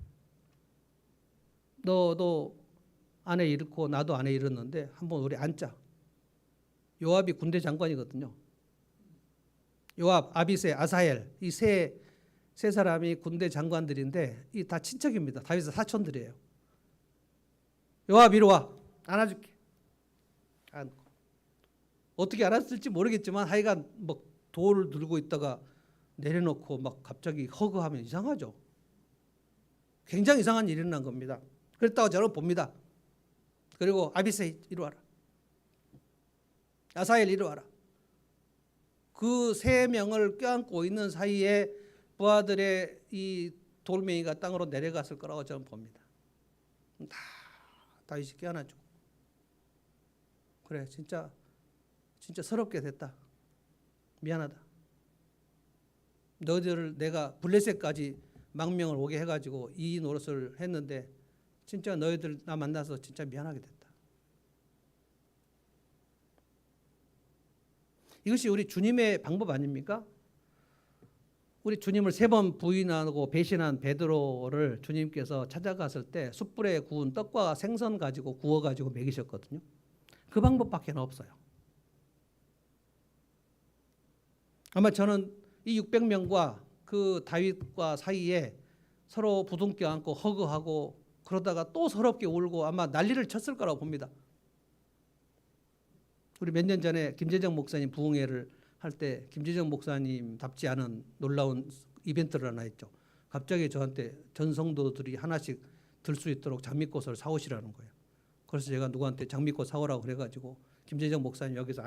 너도 아내 잃고 나도 아내 잃었는데 한번 우리 앉자. 요압이 군대 장관이거든요. 요압, 아비새, 아사헬 이 세 사람이 군대 장관들인데 이 다 친척입니다. 다윗의 사촌들이에요. 요압 이리 와 안아줄게. 안고. 어떻게 알았을지 모르겠지만 하여간 뭐 돌을 들고 있다가 내려놓고 막 갑자기 허그하면 이상하죠. 굉장히 이상한 일이 일어난 겁니다. 그랬다고 저는 봅니다. 그리고 아비새 이리 와라. 아사헬 이리 와라. 그 세 명을 껴안고 있는 사이에 부하들의 이 돌멩이가 땅으로 내려갔을 거라고 저는 봅니다. 다 다윗이 껴안아주고 그래 진짜 서럽게 됐다. 미안하다. 너희들을 내가 블레셋까지 망명을 오게 해가지고 이 노릇을 했는데 진짜 너희들 나 만나서 진짜 미안하게 됐다. 이것이 우리 주님의 방법 아닙니까? 우리 주님을 3번 부인하고 배신한 베드로를 주님께서 찾아갔을 때 숯불에 구운 떡과 생선 가지고 구워가지고 먹이셨거든요. 그 방법밖에 없어요. 아마 저는 이 600명과 그 다윗과 사이에 서로 부둥켜 안고 허그하고 그러다가 또 서럽게 울고 아마 난리를 쳤을 거라고 봅니다. 우리 몇 년 전에 김재정 목사님 부흥회를 할 때 김재정 목사님답지 않은 놀라운 이벤트를 하나 했죠. 갑자기 저한테 전 성도들이 하나씩 들 수 있도록 장미꽃을 사오시라는 거예요. 그래서 제가 누구한테 장미꽃 사오라고 그래가지고 김재정 목사님 여기서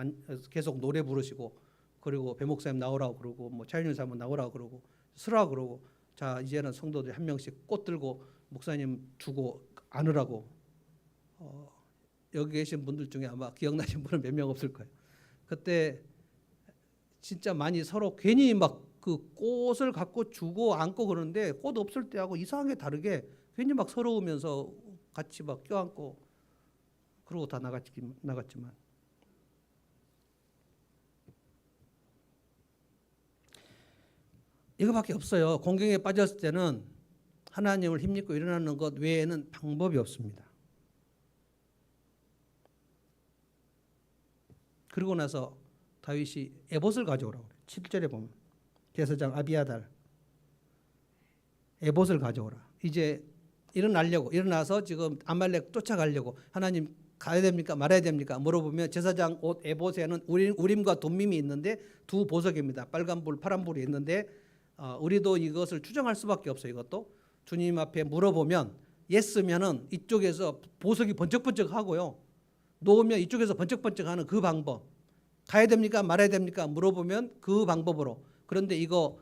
계속 노래 부르시고 그리고 배 목사님 나오라고 그러고 뭐 차윤일 사람 나오라고 그러고 쓰라고 그러고 자 이제는 성도들이 한 명씩 꽃 들고 목사님 두고 안으라고 여기 계신 분들 중에 아마 기억나시는 분은 몇 명 없을 거예요. 그때 진짜 많이 서로 괜히 막 그 꽃을 갖고 주고 안고 그러는데 꽃 없을 때하고 이상하게 다르게 괜히 막 서러우면서 같이 막 껴안고 그러고 다 나갔지만 이거밖에 없어요. 공경에 빠졌을 때는 하나님을 힘입고 일어나는 것 외에는 방법이 없습니다. 그러고 나서 다윗이 에봇을 가져오라고 그래요. 7절에 보면 제사장 아비아달 에봇을 가져오라. 이제 일어나서 지금 아말렉 쫓아가려고 하나님 가야 됩니까 말아야 됩니까 물어보면 제사장 옷 에봇에는 우림과 돔밈이 있는데 두 보석입니다. 빨간불 파란불이 있는데 우리도 이것을 추정할 수밖에 없어요. 이것도 주님 앞에 물어보면 예스면은 이쪽에서 보석이 번쩍번쩍 하고요. 놓으면 이쪽에서 번쩍번쩍하는 그 방법. 가야 됩니까 말아야 됩니까 물어보면 그 방법으로. 그런데 이거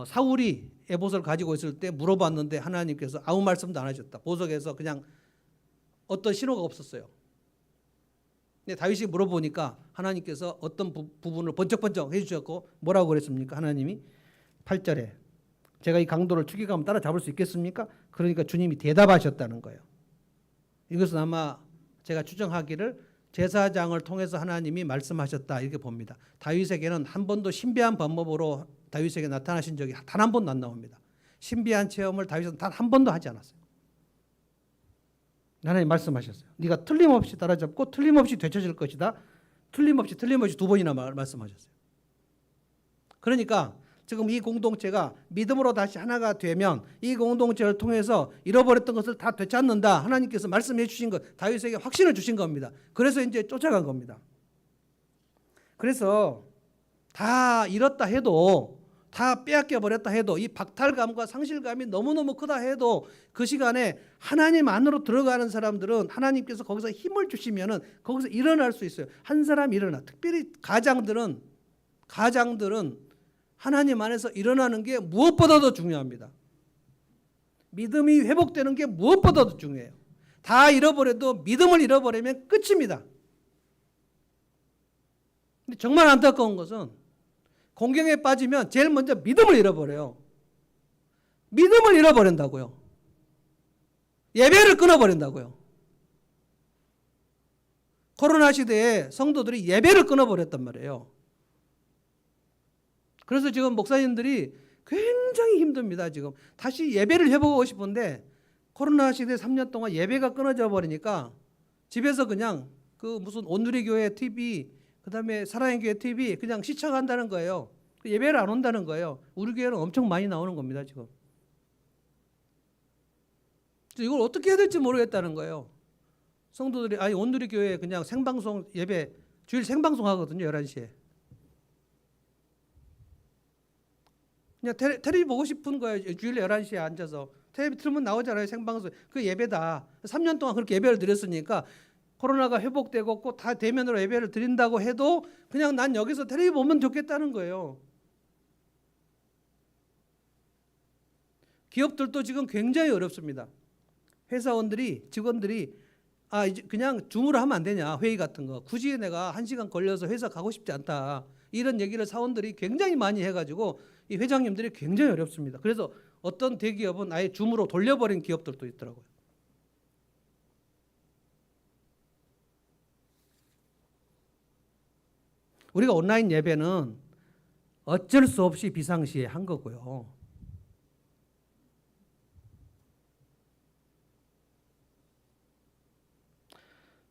사울이 에봇을 가지고 있을 때 물어봤는데 하나님께서 아무 말씀도 안 하셨다. 보석에서 그냥 어떤 신호가 없었어요. 근데 다윗이 물어보니까 하나님께서 어떤 부분을 번쩍번쩍 해주셨고 뭐라고 그랬습니까? 하나님이 8절에 제가 이 강도를 추격하면 따라잡을 수 있겠습니까? 그러니까 주님이 대답하셨다는 거예요. 이것은 아마 제가 추정하기를 제사장을 통해서 하나님이 말씀하셨다 이렇게 봅니다. 다윗에게는 한 번도 신비한 방법으로 다윗에게 나타나신 적이 단 한 번도 안 나옵니다. 신비한 체험을 다윗은 단 한 번도 하지 않았어요. 하나님 말씀하셨어요. 네가 틀림없이 따라잡고 틀림없이 되찾을 것이다. 틀림없이 2번이나 말씀하셨어요. 그러니까 지금 이 공동체가 믿음으로 다시 하나가 되면 이 공동체를 통해서 잃어버렸던 것을 다 되찾는다. 하나님께서 말씀해 주신 것, 다윗에게 확신을 주신 겁니다. 그래서 이제 쫓아간 겁니다. 그래서 다 잃었다 해도 다 빼앗겨 버렸다 해도 이 박탈감과 상실감이 너무너무 크다 해도 그 시간에 하나님 안으로 들어가는 사람들은 하나님께서 거기서 힘을 주시면은 거기서 일어날 수 있어요. 한 사람 일어나. 특별히 가장들은 하나님 안에서 일어나는 게 무엇보다도 중요합니다. 믿음이 회복되는 게 무엇보다도 중요해요. 다 잃어버려도 믿음을 잃어버리면 끝입니다. 근데 정말 안타까운 것은 공경에 빠지면 제일 먼저 믿음을 잃어버려요. 믿음을 잃어버린다고요. 예배를 끊어버린다고요. 코로나 시대에 성도들이 예배를 끊어버렸단 말이에요. 그래서 지금 목사님들이 굉장히 힘듭니다. 지금 다시 예배를 해보고 싶은데 코로나 시대 3년 동안 예배가 끊어져 버리니까 집에서 그냥 그 무슨 온누리교회 TV, 그다음에 사랑의 교회 TV 그냥 시청한다는 거예요. 예배를 안 온다는 거예요. 우리 교회는 엄청 많이 나오는 겁니다. 지금 이걸 어떻게 해야 될지 모르겠다는 거예요. 성도들이 아니 온누리교회 그냥 생방송 예배 주일 생방송 하거든요. 11시에. 그냥 텔레비 보고 싶은 거예요. 주일 11시에 앉아서. 텔레비 틀면 나오잖아요. 생방송. 그 예배다. 3년 동안 그렇게 예배를 드렸으니까 코로나가 회복되고 다 대면으로 예배를 드린다고 해도 그냥 난 여기서 텔레비 보면 좋겠다는 거예요. 기업들도 지금 굉장히 어렵습니다. 회사원들이 직원들이 이제 그냥 줌으로 하면 안 되냐 회의 같은 거. 굳이 내가 1시간 걸려서 회사 가고 싶지 않다. 이런 얘기를 사원들이 굉장히 많이 해가지고 이 회장님들이 굉장히 어렵습니다. 그래서 어떤 대기업은 아예 줌으로 돌려버린 기업들도 있더라고요. 우리가 온라인 예배는 어쩔 수 없이 비상시에 한 거고요.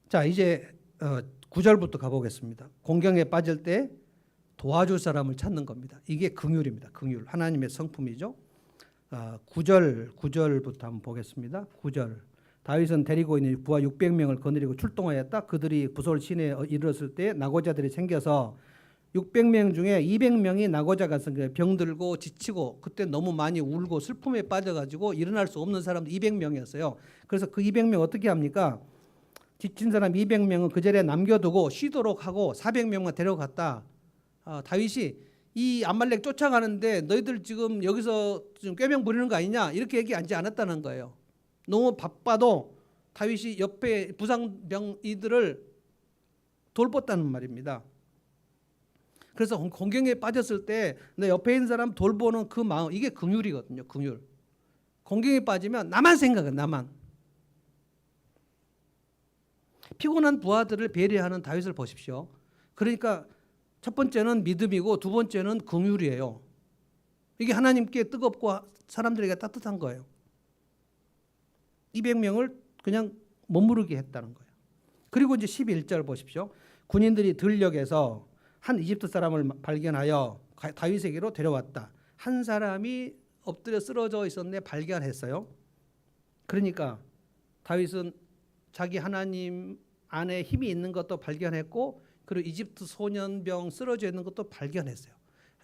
자, 이제 9절부터 가보겠습니다. 공경에 빠질 때 도와줄 사람을 찾는 겁니다. 이게 긍휼입니다. 긍휼. 하나님의 성품이죠. 9절부터 한번 보겠습니다. 9절. 다윗은 데리고 있는 부하 600명을 거느리고 출동하였다. 그들이 부솔 시내에 이르렀을 때 나고자들이 생겨서 600명 중에 200명이 나고자가 병들고 지치고 그때 너무 많이 울고 슬픔에 빠져가지고 일어날 수 없는 사람들 200명이었어요. 그래서 그 200명 어떻게 합니까? 지친 사람 200명은 그 자리에 남겨두고 쉬도록 하고 400명만 데려갔다. 다윗이 이 암말렉 쫓아가는데 너희들 지금 여기서 좀 꾀명 부리는 거 아니냐 이렇게 얘기하지 않았다는 거예요. 너무 바빠도 다윗이 옆에 부상병이들을 돌봤다는 말입니다. 그래서 공경에 빠졌을 때 내 옆에 있는 사람 돌보는 그 마음, 이게 긍휼이거든요. 긍휼. 공경에 빠지면 나만 생각해. 나만. 피곤한 부하들을 배려하는 다윗을 보십시오. 그러니까 첫 번째는 믿음이고 두 번째는 긍휼이에요. 이게 하나님께 뜨겁고 사람들에게 따뜻한 거예요. 200명을 그냥 머무르게 했다는 거예요. 그리고 이제 11절 보십시오. 군인들이 들녘에서 한 이집트 사람을 발견하여 다윗에게로 데려왔다. 한 사람이 엎드려 쓰러져 있었는데 발견했어요. 그러니까 다윗은 자기 하나님 안에 힘이 있는 것도 발견했고 그리고 이집트 소년병 쓰러져 있는 것도 발견했어요.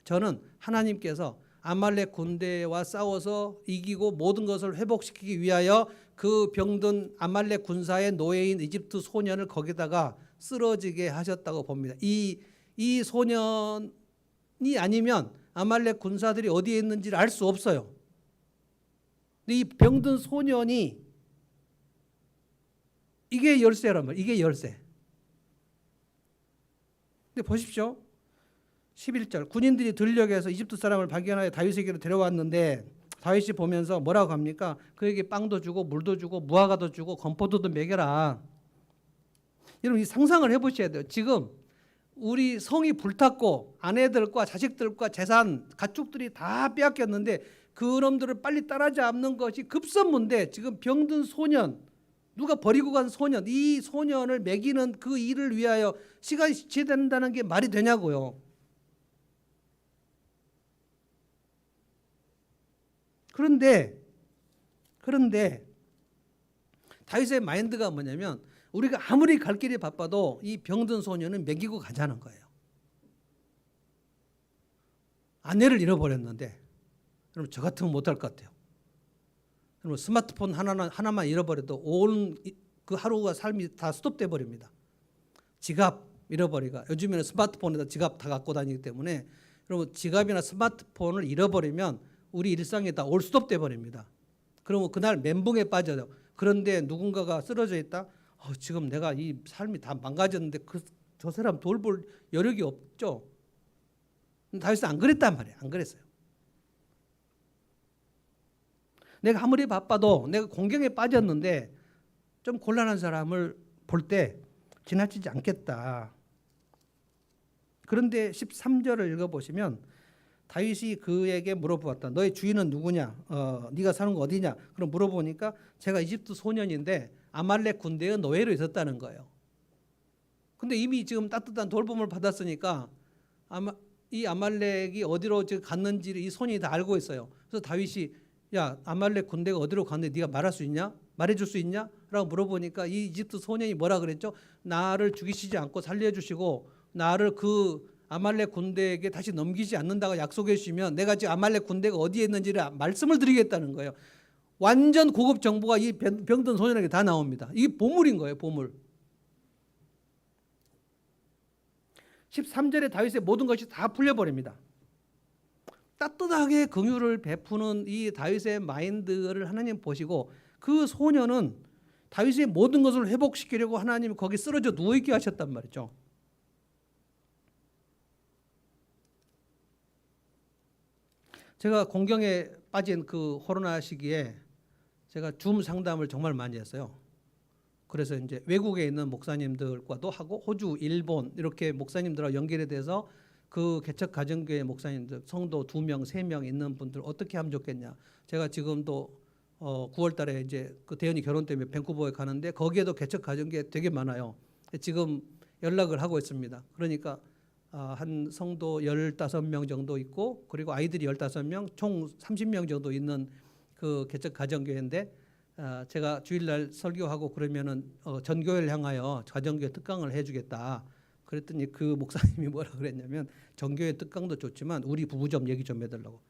저는 하나님께서 아말렉 군대와 싸워서 이기고 모든 것을 회복시키기 위하여 그 병든 아말렉 군사의 노예인 이집트 소년을 거기다가 쓰러지게 하셨다고 봅니다. 이 소년이 아니면 아말렉 군사들이 어디에 있는지를 알 수 없어요. 이 병든 소년이 이게 열쇠란 말이에요. 이게 열쇠. 근데 보십시오. 11절. 군인들이 들녘에서 이집트 사람을 발견하여 다윗에게로 데려왔는데 다윗이 보면서 뭐라고 합니까? 그에게 빵도 주고 물도 주고 무화과도 주고 건포도도 먹여라. 여러분 이 상상을 해보셔야 돼요. 지금 우리 성이 불탔고 아내들과 자식들과 재산 가축들이 다 빼앗겼는데 그놈들을 빨리 따라잡는 것이 급선무인데 지금 병든 소년, 누가 버리고 간 소년, 이 소년을 먹이는 그 일을 위하여 시간이 지체된다는 게 말이 되냐고요. 그런데 다윗의 마인드가 뭐냐면 우리가 아무리 갈 길이 바빠도 이 병든 소년은 먹이고 가자는 거예요. 아내를 잃어버렸는데 여러분 저 같으면 못할 것 같아요. 여러분 스마트폰 하나만 잃어버려도 온 그 하루가 삶이 다 스톱돼 버립니다. 지갑 잃어버리가 요즘에는 스마트폰에다 지갑 다 갖고 다니기 때문에 여러분 지갑이나 스마트폰을 잃어버리면 우리 일상에 다 올 스톱돼 버립니다. 그러면 그날 멘붕에 빠져요. 그런데 누군가가 쓰러져 있다. 지금 내가 이 삶이 다 망가졌는데 저 사람 돌볼 여력이 없죠. 다윗은 안 그랬단 말이에요. 안 그랬어요. 내가 아무리 바빠도 내가 공경에 빠졌는데 좀 곤란한 사람을 볼 때 지나치지 않겠다. 그런데 13절을 읽어보시면 다윗이 그에게 물어보았다. 너의 주인은 누구냐? 네가 사는 거 어디냐? 그럼 물어보니까 제가 이집트 소년인데 아말렉 군대의 노예로 있었다는 거예요. 근데 이미 지금 따뜻한 돌봄을 받았으니까 이 아말렉이 어디로 갔는지를 이 손이 다 알고 있어요. 그래서 다윗이 야, 아말렉 군대가 어디로 갔는데 네가 말할 수 있냐? 말해줄 수 있냐? 라고 물어보니까 이 이집트 소년이 뭐라 그랬죠? 나를 죽이시지 않고 살려주시고 나를 그 아말렉 군대에게 다시 넘기지 않는다고 약속해 주시면 내가 지금 아말렉 군대가 어디에 있는지를 말씀을 드리겠다는 거예요. 완전 고급 정보가 이 병든 소년에게 다 나옵니다. 이게 보물인 거예요. 보물. 13절에 다윗의 모든 것이 다 풀려버립니다. 따뜻하게 긍휼을 베푸는 이 다윗의 마인드를 하나님 보시고 그 소년은 다윗의 모든 것을 회복시키려고 하나님이 거기 쓰러져 누워있게 하셨단 말이죠. 제가 공경에 빠진 그 코로나 시기에 제가 줌 상담을 정말 많이 했어요. 그래서 이제 외국에 있는 목사님들과도 하고 호주, 일본 이렇게 목사님들하고 연결이 돼서 그 개척 가정교회 목사님들 성도 2명, 3명 있는 분들 어떻게 하면 좋겠냐. 제가 지금도 9월 달에 이제 그 대현이 결혼 때문에 밴쿠버에 가는데 거기에도 개척 가정교회 되게 많아요. 지금 연락을 하고 있습니다. 그러니까 한 성도 15명 정도 있고 그리고 아이들이 15명, 총 30명 정도 있는 그 개척 가정교회인데 제가 주일날 설교하고 그러면은 전교회를 향하여 가정교회 특강을 해주겠다. 그랬더니 그 목사님이 뭐라 그랬냐면 전교회 특강도 좋지만 우리 부부 좀 얘기 좀 해달라고.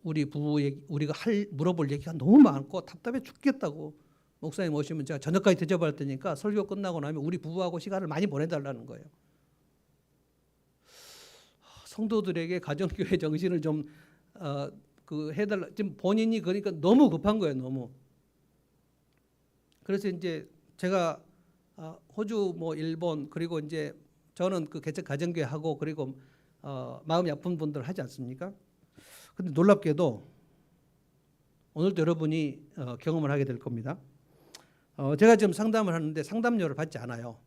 우리 부부 얘기, 우리가 물어볼 얘기가 너무 많고 답답해 죽겠다고. 목사님 오시면 제가 저녁까지 대접할 테니까 설교 끝나고 나면 우리 부부하고 시간을 많이 보내달라는 거예요. 성도들에게 가정교회 정신을 좀 해달라. 지금 본인이 그러니까 너무 급한 거예요. 너무. 그래서 이제 제가 호주 뭐 일본 그리고 이제 저는 그 개척 가정교회 하고 그리고 마음이 아픈 분들 하지 않습니까? 근데 놀랍게도 오늘도 여러분이 경험을 하게 될 겁니다. 제가 지금 상담을 하는데 상담료를 받지 않아요.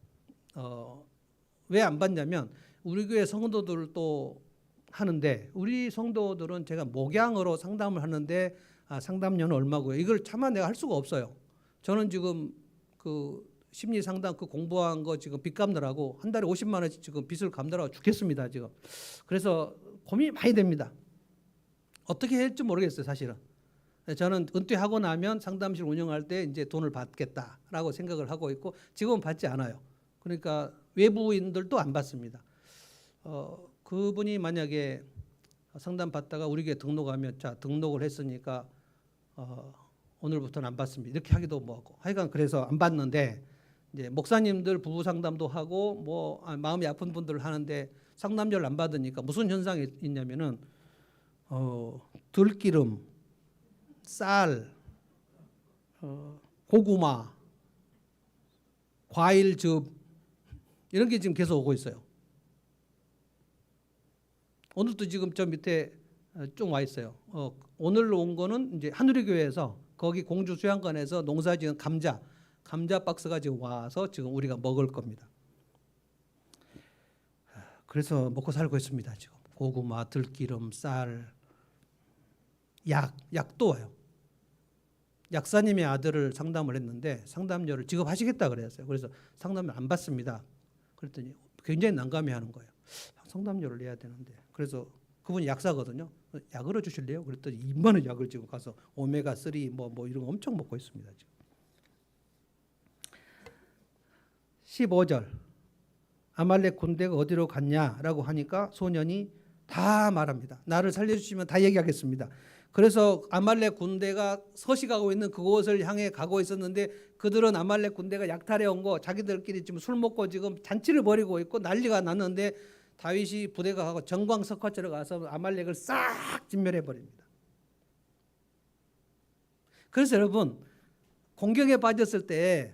왜 안 받냐면 우리 교회 성도들도 하는데 우리 성도들은 제가 목양으로 상담을 하는데 상담료는 얼마고요? 이걸 차마 내가 할 수가 없어요. 저는 지금 그 심리 상담 그 공부한 거 지금 빚 갚느라고 한 달에 50만 원씩 지금 빚을 갚느라고 죽겠습니다 지금. 그래서 고민이 많이 됩니다. 어떻게 할지 모르겠어요 사실은. 저는 은퇴하고 나면 상담실 운영할 때 이제 돈을 받겠다라고 생각을 하고 있고 지금은 받지 않아요. 그러니까 외부인들도 안 받습니다. 그분이 만약에 상담 받다가 우리 교회 등록하면 자 등록을 했으니까 오늘부터는 안 받습니다. 이렇게 하기도 뭐하고 하여간 그래서 안 받는데 이제 목사님들 부부 상담도 하고 뭐 마음이 아픈 분들 하는데 상담료를 안 받으니까 무슨 현상이 있냐면은 들기름, 쌀, 고구마, 과일즙 이런 게 지금 계속 오고 있어요. 오늘도 지금 저 밑에 쭉 와 있어요. 오늘 온 거는 이제 하누리 교회에서 거기 공주 수양관에서 농사지은 감자 박스가 지금 와서 지금 우리가 먹을 겁니다. 그래서 먹고 살고 있습니다. 지금 고구마, 들기름, 쌀, 약도 와요. 약사님의 아들을 상담을 했는데 상담료를 지급하시겠다 그랬어요. 그래서 상담료 안 받습니다. 그랬더니 굉장히 난감해하는 거예요. 상담료를 내야 되는데 그래서 그분이 약사거든요. 약으로 주실래요? 그랬더니 2만 원 약을 지금 가서 오메가 3 뭐 이런 거 엄청 먹고 있습니다. 지금. 15절 아말렉 군대가 어디로 갔냐라고 하니까 소년이 다 말합니다. 나를 살려주시면 다 얘기하겠습니다. 그래서 아말렉 군대가 서식하고 있는 그곳을 향해 가고 있었는데 그들은 아말렉 군대가 약탈해 온 거 자기들끼리 지금 술 먹고 지금 잔치를 벌이고 있고 난리가 났는데 다윗이 부대가 가고 정광석화처럼 가서 아말렉을 싹 진멸해 버립니다. 그래서 여러분 공경에 빠졌을 때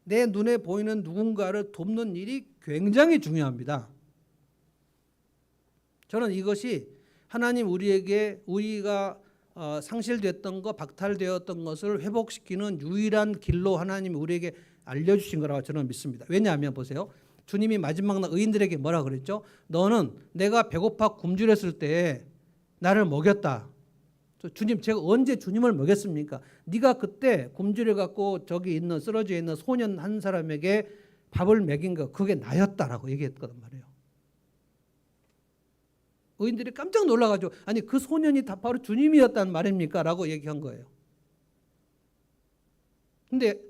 내 눈에 보이는 누군가를 돕는 일이 굉장히 중요합니다. 저는 이것이 하나님 우리가 상실됐던 것, 박탈되었던 것을 회복시키는 유일한 길로 하나님이 우리에게 알려주신 거라고 저는 믿습니다. 왜냐하면 보세요. 주님이 마지막 날 의인들에게 뭐라 그랬죠? 너는 내가 배고파 굶주렸을 때 나를 먹였다. 주님, 제가 언제 주님을 먹였습니까? 네가 그때 굶주려 갖고 저기 있는 쓰러져 있는 소년 한 사람에게 밥을 먹인 거 그게 나였다라고 얘기했거든 말이에요. 의인들이 깜짝 놀라가지고 아니 그 소년이 다 바로 주님이었단 말입니까? 라고 얘기한 거예요. 근데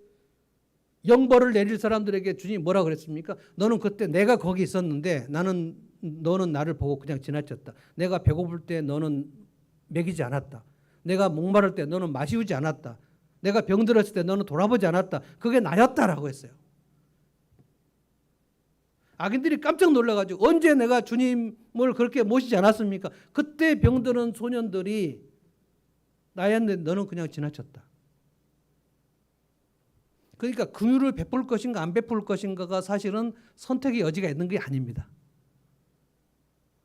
영벌을 내릴 사람들에게 주님이 뭐라 그랬습니까? 너는 그때 내가 거기 있었는데 너는 나를 보고 그냥 지나쳤다. 내가 배고플 때 너는 먹이지 않았다. 내가 목마를 때 너는 마시우지 않았다. 내가 병들었을 때 너는 돌아보지 않았다. 그게 나였다라고 했어요. 악인들이 깜짝 놀라가지고 언제 내가 주님을 그렇게 모시지 않았습니까? 그때 병드는 소년들이 나였는데 너는 그냥 지나쳤다. 그러니까 긍휼을 베풀 것인가 안 베풀 것인가가 사실은 선택의 여지가 있는 게 아닙니다.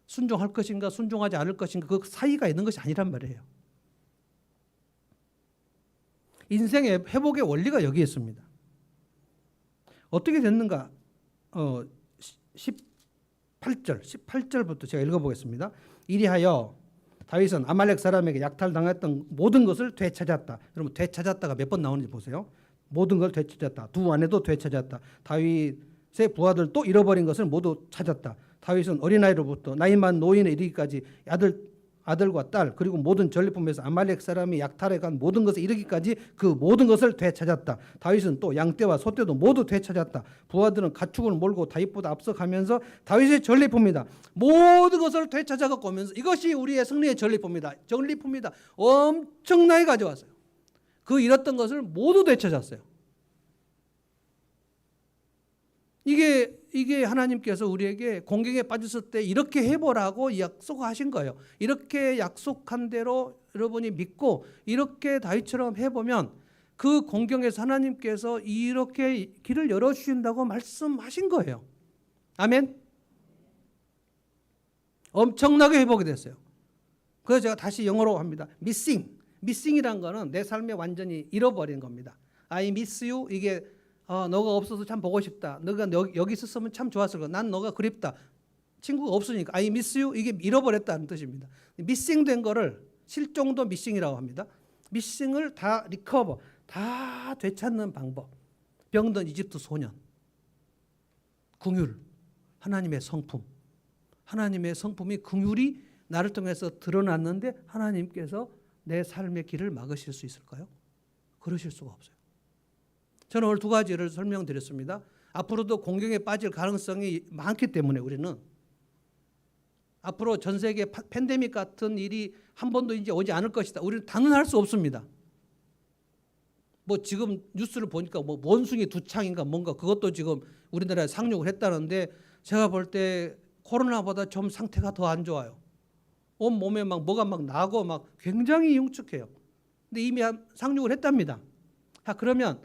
순종할 것인가 순종하지 않을 것인가 그 사이가 있는 것이 아니란 말이에요. 인생의 회복의 원리가 여기 있습니다. 어떻게 됐는가? 18절부터 제가 읽어보겠습니다. 이리하여 다윗은 아말렉 사람에게 약탈당했던 모든 것을 되찾았다. 여러분 되찾았다가 몇 번 나오는지 보세요. 모든 걸 되찾았다. 두 아내도 되찾았다. 다윗의 부하들 또 잃어버린 것을 모두 찾았다. 다윗은 어린아이로부터 나이 많은 노인에 이르기까지 아들과 딸 그리고 모든 전리품에서 아말렉 사람이 약탈해간 모든 것을 이르기까지 그 모든 것을 되찾았다. 다윗은 또 양떼와 소떼도 모두 되찾았다. 부하들은 가축을 몰고 다윗보다 앞서가면서 다윗의 전리품이다. 모든 것을 되찾아갖고 오면서 이것이 우리의 승리의 전리품이다. 엄청나게 가져왔어요. 그 잃었던 것을 모두 되찾았어요. 이게 하나님께서 우리에게 공경에 빠졌을 때 이렇게 해보라고 약속하신 거예요. 이렇게 약속한 대로 여러분이 믿고 이렇게 다윗처럼 해보면 그 공경에서 하나님께서 이렇게 길을 열어주신다고 말씀하신 거예요. 아멘. 엄청나게 회복이 됐어요. 그래서 제가 다시 영어로 합니다. missing이란 거는 내 삶에 완전히 잃어버린 겁니다. I miss you 이게 너가 없어서 참 보고 싶다. 너가 여기 있었으면 참 좋았을 거야. 난 너가 그립다. 친구가 없으니까 I miss you 이게 잃어버렸다는 뜻입니다. missing된 거를 실종도 missing이라고 합니다. missing을 다 recover 다 되찾는 방법. 병든 이집트 소년, 긍휼, 하나님의 성품, 하나님의 성품이 긍휼이 나를 통해서 드러났는데 하나님께서 내 삶의 길을 막으실 수 있을까요? 그러실 수가 없어요. 저는 오늘 두 가지를 설명드렸습니다. 앞으로도 공경에 빠질 가능성이 많기 때문에 우리는 앞으로 전 세계 팬데믹 같은 일이 한 번도 이제 오지 않을 것이다. 우리는 단언할 수 없습니다. 뭐 지금 뉴스를 보니까 뭐 원숭이 두창인가 뭔가 그것도 지금 우리나라에 상륙을 했다는데 제가 볼 때 코로나보다 좀 상태가 더 안 좋아요. 온 몸에 막 뭐가 막 나고 막 굉장히 흉측해요. 근데 이미 상륙을 했답니다. 자, 그러면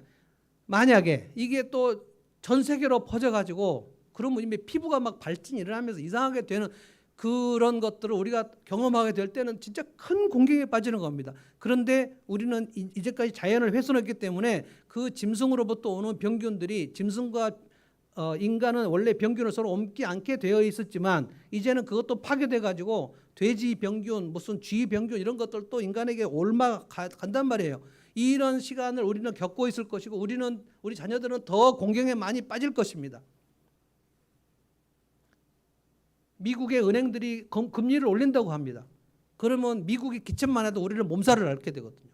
만약에 이게 또 전 세계로 퍼져가지고 그러면 이미 피부가 막 발진이 일어나면서 이상하게 되는 그런 것들을 우리가 경험하게 될 때는 진짜 큰 공경에 빠지는 겁니다. 그런데 우리는 이제까지 자연을 훼손했기 때문에 그 짐승으로부터 오는 병균들이 짐승과 인간은 원래 병균을 서로 옮기 않게 되어 있었지만 이제는 그것도 파괴돼 가지고 돼지 병균, 무슨 쥐 병균 이런 것들도 인간에게 간단 말이에요. 이런 시간을 우리는 겪고 있을 것이고 우리 자녀들은 더 공경에 많이 빠질 것입니다. 미국의 은행들이 금리를 올린다고 합니다. 그러면 미국이 기천만 해도 우리는 몸살을 앓게 되거든요.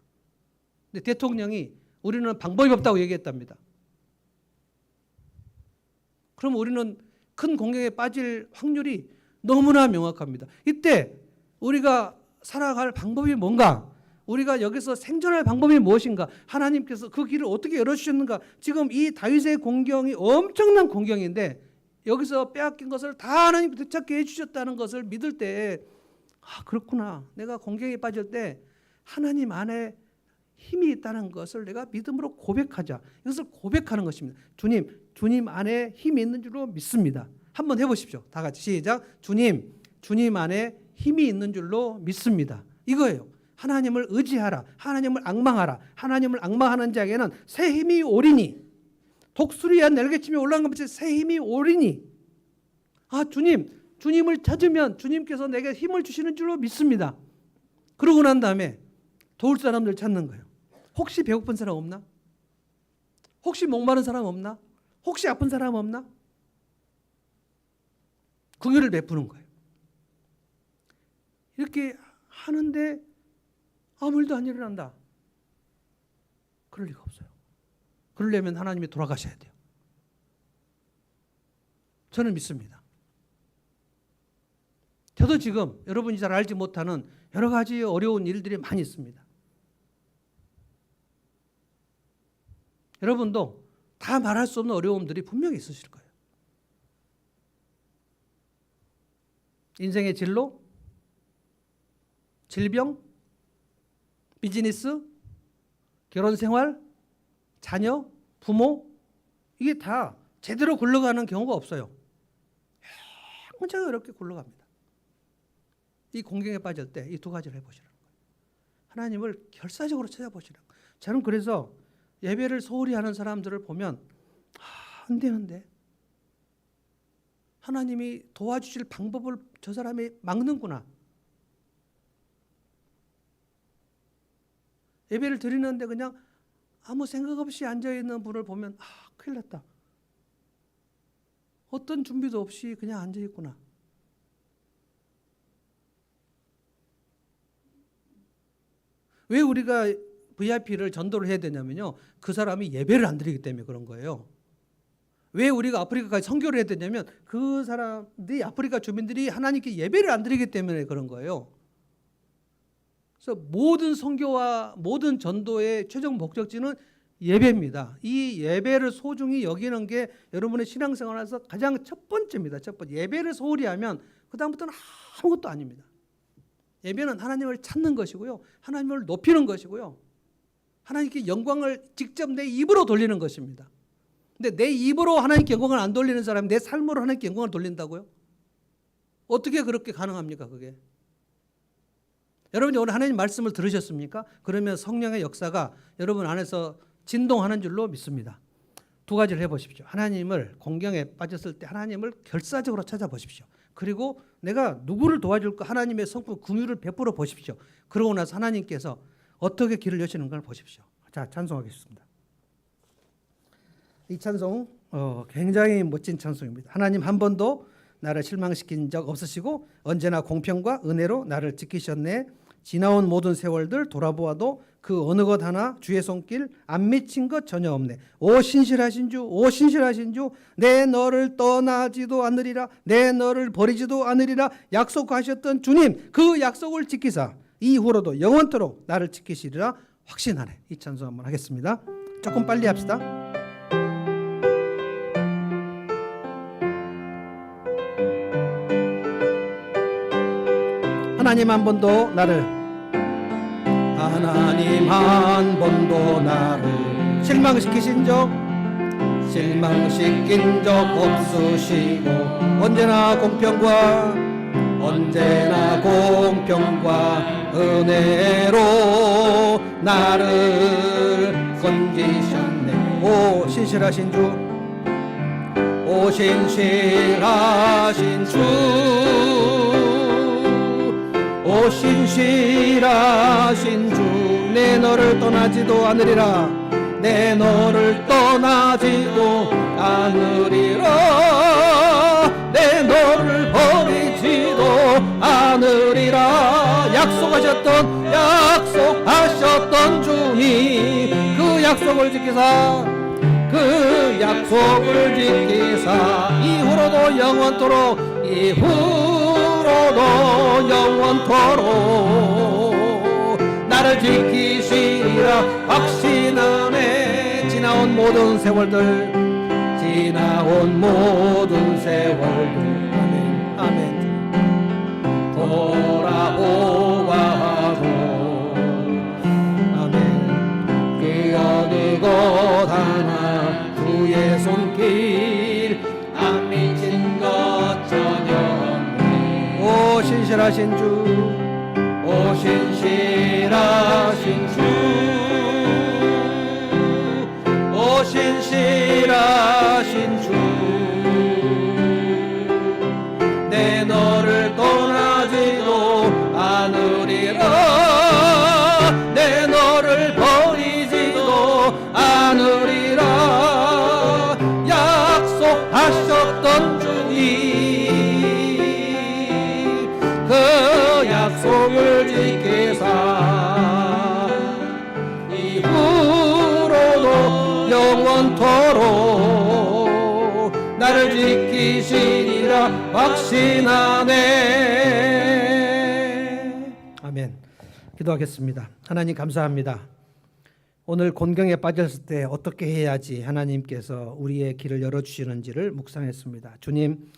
근데 대통령이 우리는 방법이 없다고 얘기했답니다. 그럼 우리는 큰 공경에 빠질 확률이 너무나 명확합니다. 이때 우리가 살아갈 방법이 뭔가? 우리가 여기서 생존할 방법이 무엇인가? 하나님께서 그 길을 어떻게 열어주셨는가? 지금 이 다윗의 공경이 엄청난 공경인데 여기서 빼앗긴 것을 다 하나님 되찾게 해주셨다는 것을 믿을 때 그렇구나. 내가 공경에 빠질 때 하나님 안에 힘이 있다는 것을 내가 믿음으로 고백하자. 이것을 고백하는 것입니다. 주님 안에 힘이 있는 줄로 믿습니다. 한번 해보십시오. 다 같이 시작. 주님 안에 힘이 있는 줄로 믿습니다. 이거예요. 하나님을 의지하라. 하나님을 앙망하라. 하나님을 앙망하는 자에게는 새 힘이 오리니, 독수리야 날개치며 올라간 것 같이 새 힘이 오리니. 아, 주님을 찾으면 주님께서 내게 힘을 주시는 줄로 믿습니다. 그러고 난 다음에 도울 사람들 찾는 거예요. 혹시 배고픈 사람 없나? 혹시 목마른 사람 없나? 혹시 아픈 사람 없나? 긍휼을 베푸는 거예요. 이렇게 하는데 아무 일도 안 일어난다. 그럴 리가 없어요. 그러려면 하나님이 돌아가셔야 돼요. 저는 믿습니다. 저도 지금 여러분이 잘 알지 못하는 여러 가지 어려운 일들이 많이 있습니다. 여러분도 다 말할 수 없는 어려움들이 분명히 있으실 거예요. 인생의 진로, 질병, 비즈니스, 결혼생활, 자녀, 부모, 이게 다 제대로 굴러가는 경우가 없어요. 굉장히 어렵게 굴러갑니다. 이 공경에 빠질 때 이 두 가지를 해보시라는 거예요. 하나님을 결사적으로 찾아보시라는 거예요. 저는 그래서 예배를 소홀히 하는 사람들을 보면 안 되는데 하나님이 도와주실 방법을 저 사람이 막는구나. 예배를 드리는데 그냥 아무 생각 없이 앉아있는 분을 보면 큰일 났다. 어떤 준비도 없이 그냥 앉아있구나. 왜 우리가 VIP를 전도를 해야 되냐면요, 그 사람이 예배를 안 드리기 때문에 그런 거예요. 왜 우리가 아프리카까지 선교를 해야 되냐면 그 사람들이, 아프리카 주민들이 하나님께 예배를 안 드리기 때문에 그런 거예요. 그래서 모든 선교와 모든 전도의 최종 목적지는 예배입니다. 이 예배를 소중히 여기는 게 여러분의 신앙생활에서 가장 첫 번째입니다. 첫 번째. 예배를 소홀히 하면 그 다음부터는 아무것도 아닙니다. 예배는 하나님을 찾는 것이고요, 하나님을 높이는 것이고요, 하나님께 영광을 직접 내 입으로 돌리는 것입니다. 근데 내 입으로 하나님께 영광을 안 돌리는 사람이 내 삶으로 하나님께 영광을 돌린다고요? 어떻게 그렇게 가능합니까, 그게? 여러분이 오늘 하나님 말씀을 들으셨습니까? 그러면 성령의 역사가 여러분 안에서 진동하는 줄로 믿습니다. 두 가지를 해보십시오. 하나님을, 공경에 빠졌을 때 하나님을 결사적으로 찾아보십시오. 그리고 내가 누구를 도와줄까, 하나님의 성품 긍휼을 베풀어 보십시오. 그러고 나서 하나님께서 어떻게 길을 여시는 걸 보십시오. 자, 찬송하겠습니다. 이 찬송 굉장히 멋진 찬송입니다. 하나님 한 번도 나를 실망시킨 적 없으시고 언제나 공평과 은혜로 나를 지키셨네. 지나온 모든 세월들 돌아보아도 그 어느 것 하나 주의 손길 안 미친 것 전혀 없네. 오 신실하신 주, 오 신실하신 주, 내 너를 떠나지도 않으리라, 내 너를 버리지도 않으리라 약속하셨던 주님, 그 약속을 지키사 이후로도 영원토록 나를 지키시리라 확신하네. 이 찬송 한번 하겠습니다. 조금 빨리 합시다. 하나님 한 번도 나를 실망시킨 적 없으시고 언제나 공평과 은혜로 나를 건지셨네. 오 신실하신 주, 오 신실하신 주, 오 신실하신 주, 내 너를 떠나지도 않으리라, 내 너를 떠나지도 않으리라, 내 너를 버리지도 않으리라. 약속하셨던 주님, 그 약속을 지키사 이후로도 영원토록 나를 지키시리라 확신하네. 지나온 모든 세월들 아멘. 돌아보아도 아멘. 신실하신 주 오 신실하신 주 오 신실하신 주 내 너를 떠나지도 않으리라 내 너를 버리지도 않으리라 약속하셨던 주님 그 약속을 지키사 이후로도 영원토록 나를 지키시리라 확신하네. 아멘. 기도하겠습니다. 하나님 감사합니다. 오늘 곤경에 빠졌을 때 어떻게 해야지 하나님께서 우리의 길을 열어주시는지를 묵상했습니다. 주님,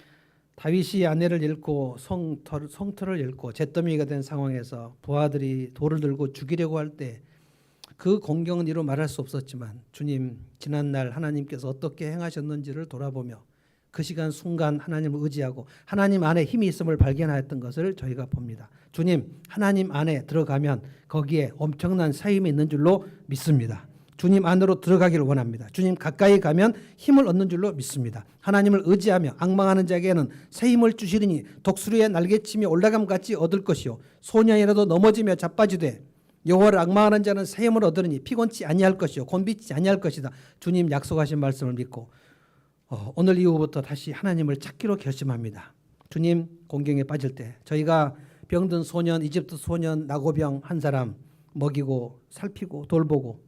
다윗이 아내를 잃고 성터를 잃고 잿더미가 된 상황에서 부하들이 돌을 들고 죽이려고 할 때 그 공경은 이루 말할 수 없었지만 주님, 지난날 하나님께서 어떻게 행하셨는지를 돌아보며 그 시간 순간 하나님을 의지하고 하나님 안에 힘이 있음을 발견하였던 것을 저희가 봅니다. 주님, 하나님 안에 들어가면 거기에 엄청난 사임이 있는 줄로 믿습니다. 주님 안으로 들어가기를 원합니다. 주님 가까이 가면 힘을 얻는 줄로 믿습니다. 하나님을 의지하며 앙망하는 자에게는 새 힘을 주시리니 독수리의 날개치며 올라감같이 얻을 것이요 소년이라도 넘어지며 자빠지되 여호와를 앙망하는 자는 새 힘을 얻으리니 피곤치 아니할 것이요 곤비치 아니할 것이다. 주님 약속하신 말씀을 믿고 오늘 이후부터 다시 하나님을 찾기로 결심합니다. 주님, 공경에 빠질 때 저희가 병든 소년, 이집트 소년 나고병 한 사람 먹이고 살피고 돌보고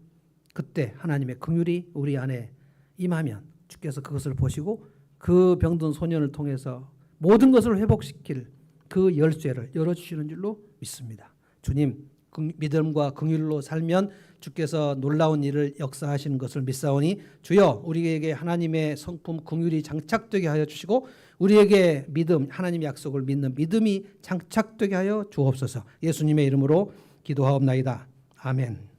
그때 하나님의 긍휼이 우리 안에 임하면 주께서 그것을 보시고 그 병든 소년을 통해서 모든 것을 회복시킬 그 열쇠를 열어주시는 줄로 믿습니다. 주님, 믿음과 긍휼로 살면 주께서 놀라운 일을 역사하시는 것을 믿사오니 주여 우리에게 하나님의 성품 긍휼이 장착되게 하여 주시고 우리에게 믿음, 하나님의 약속을 믿는 믿음이 장착되게 하여 주옵소서. 예수님의 이름으로 기도하옵나이다. 아멘.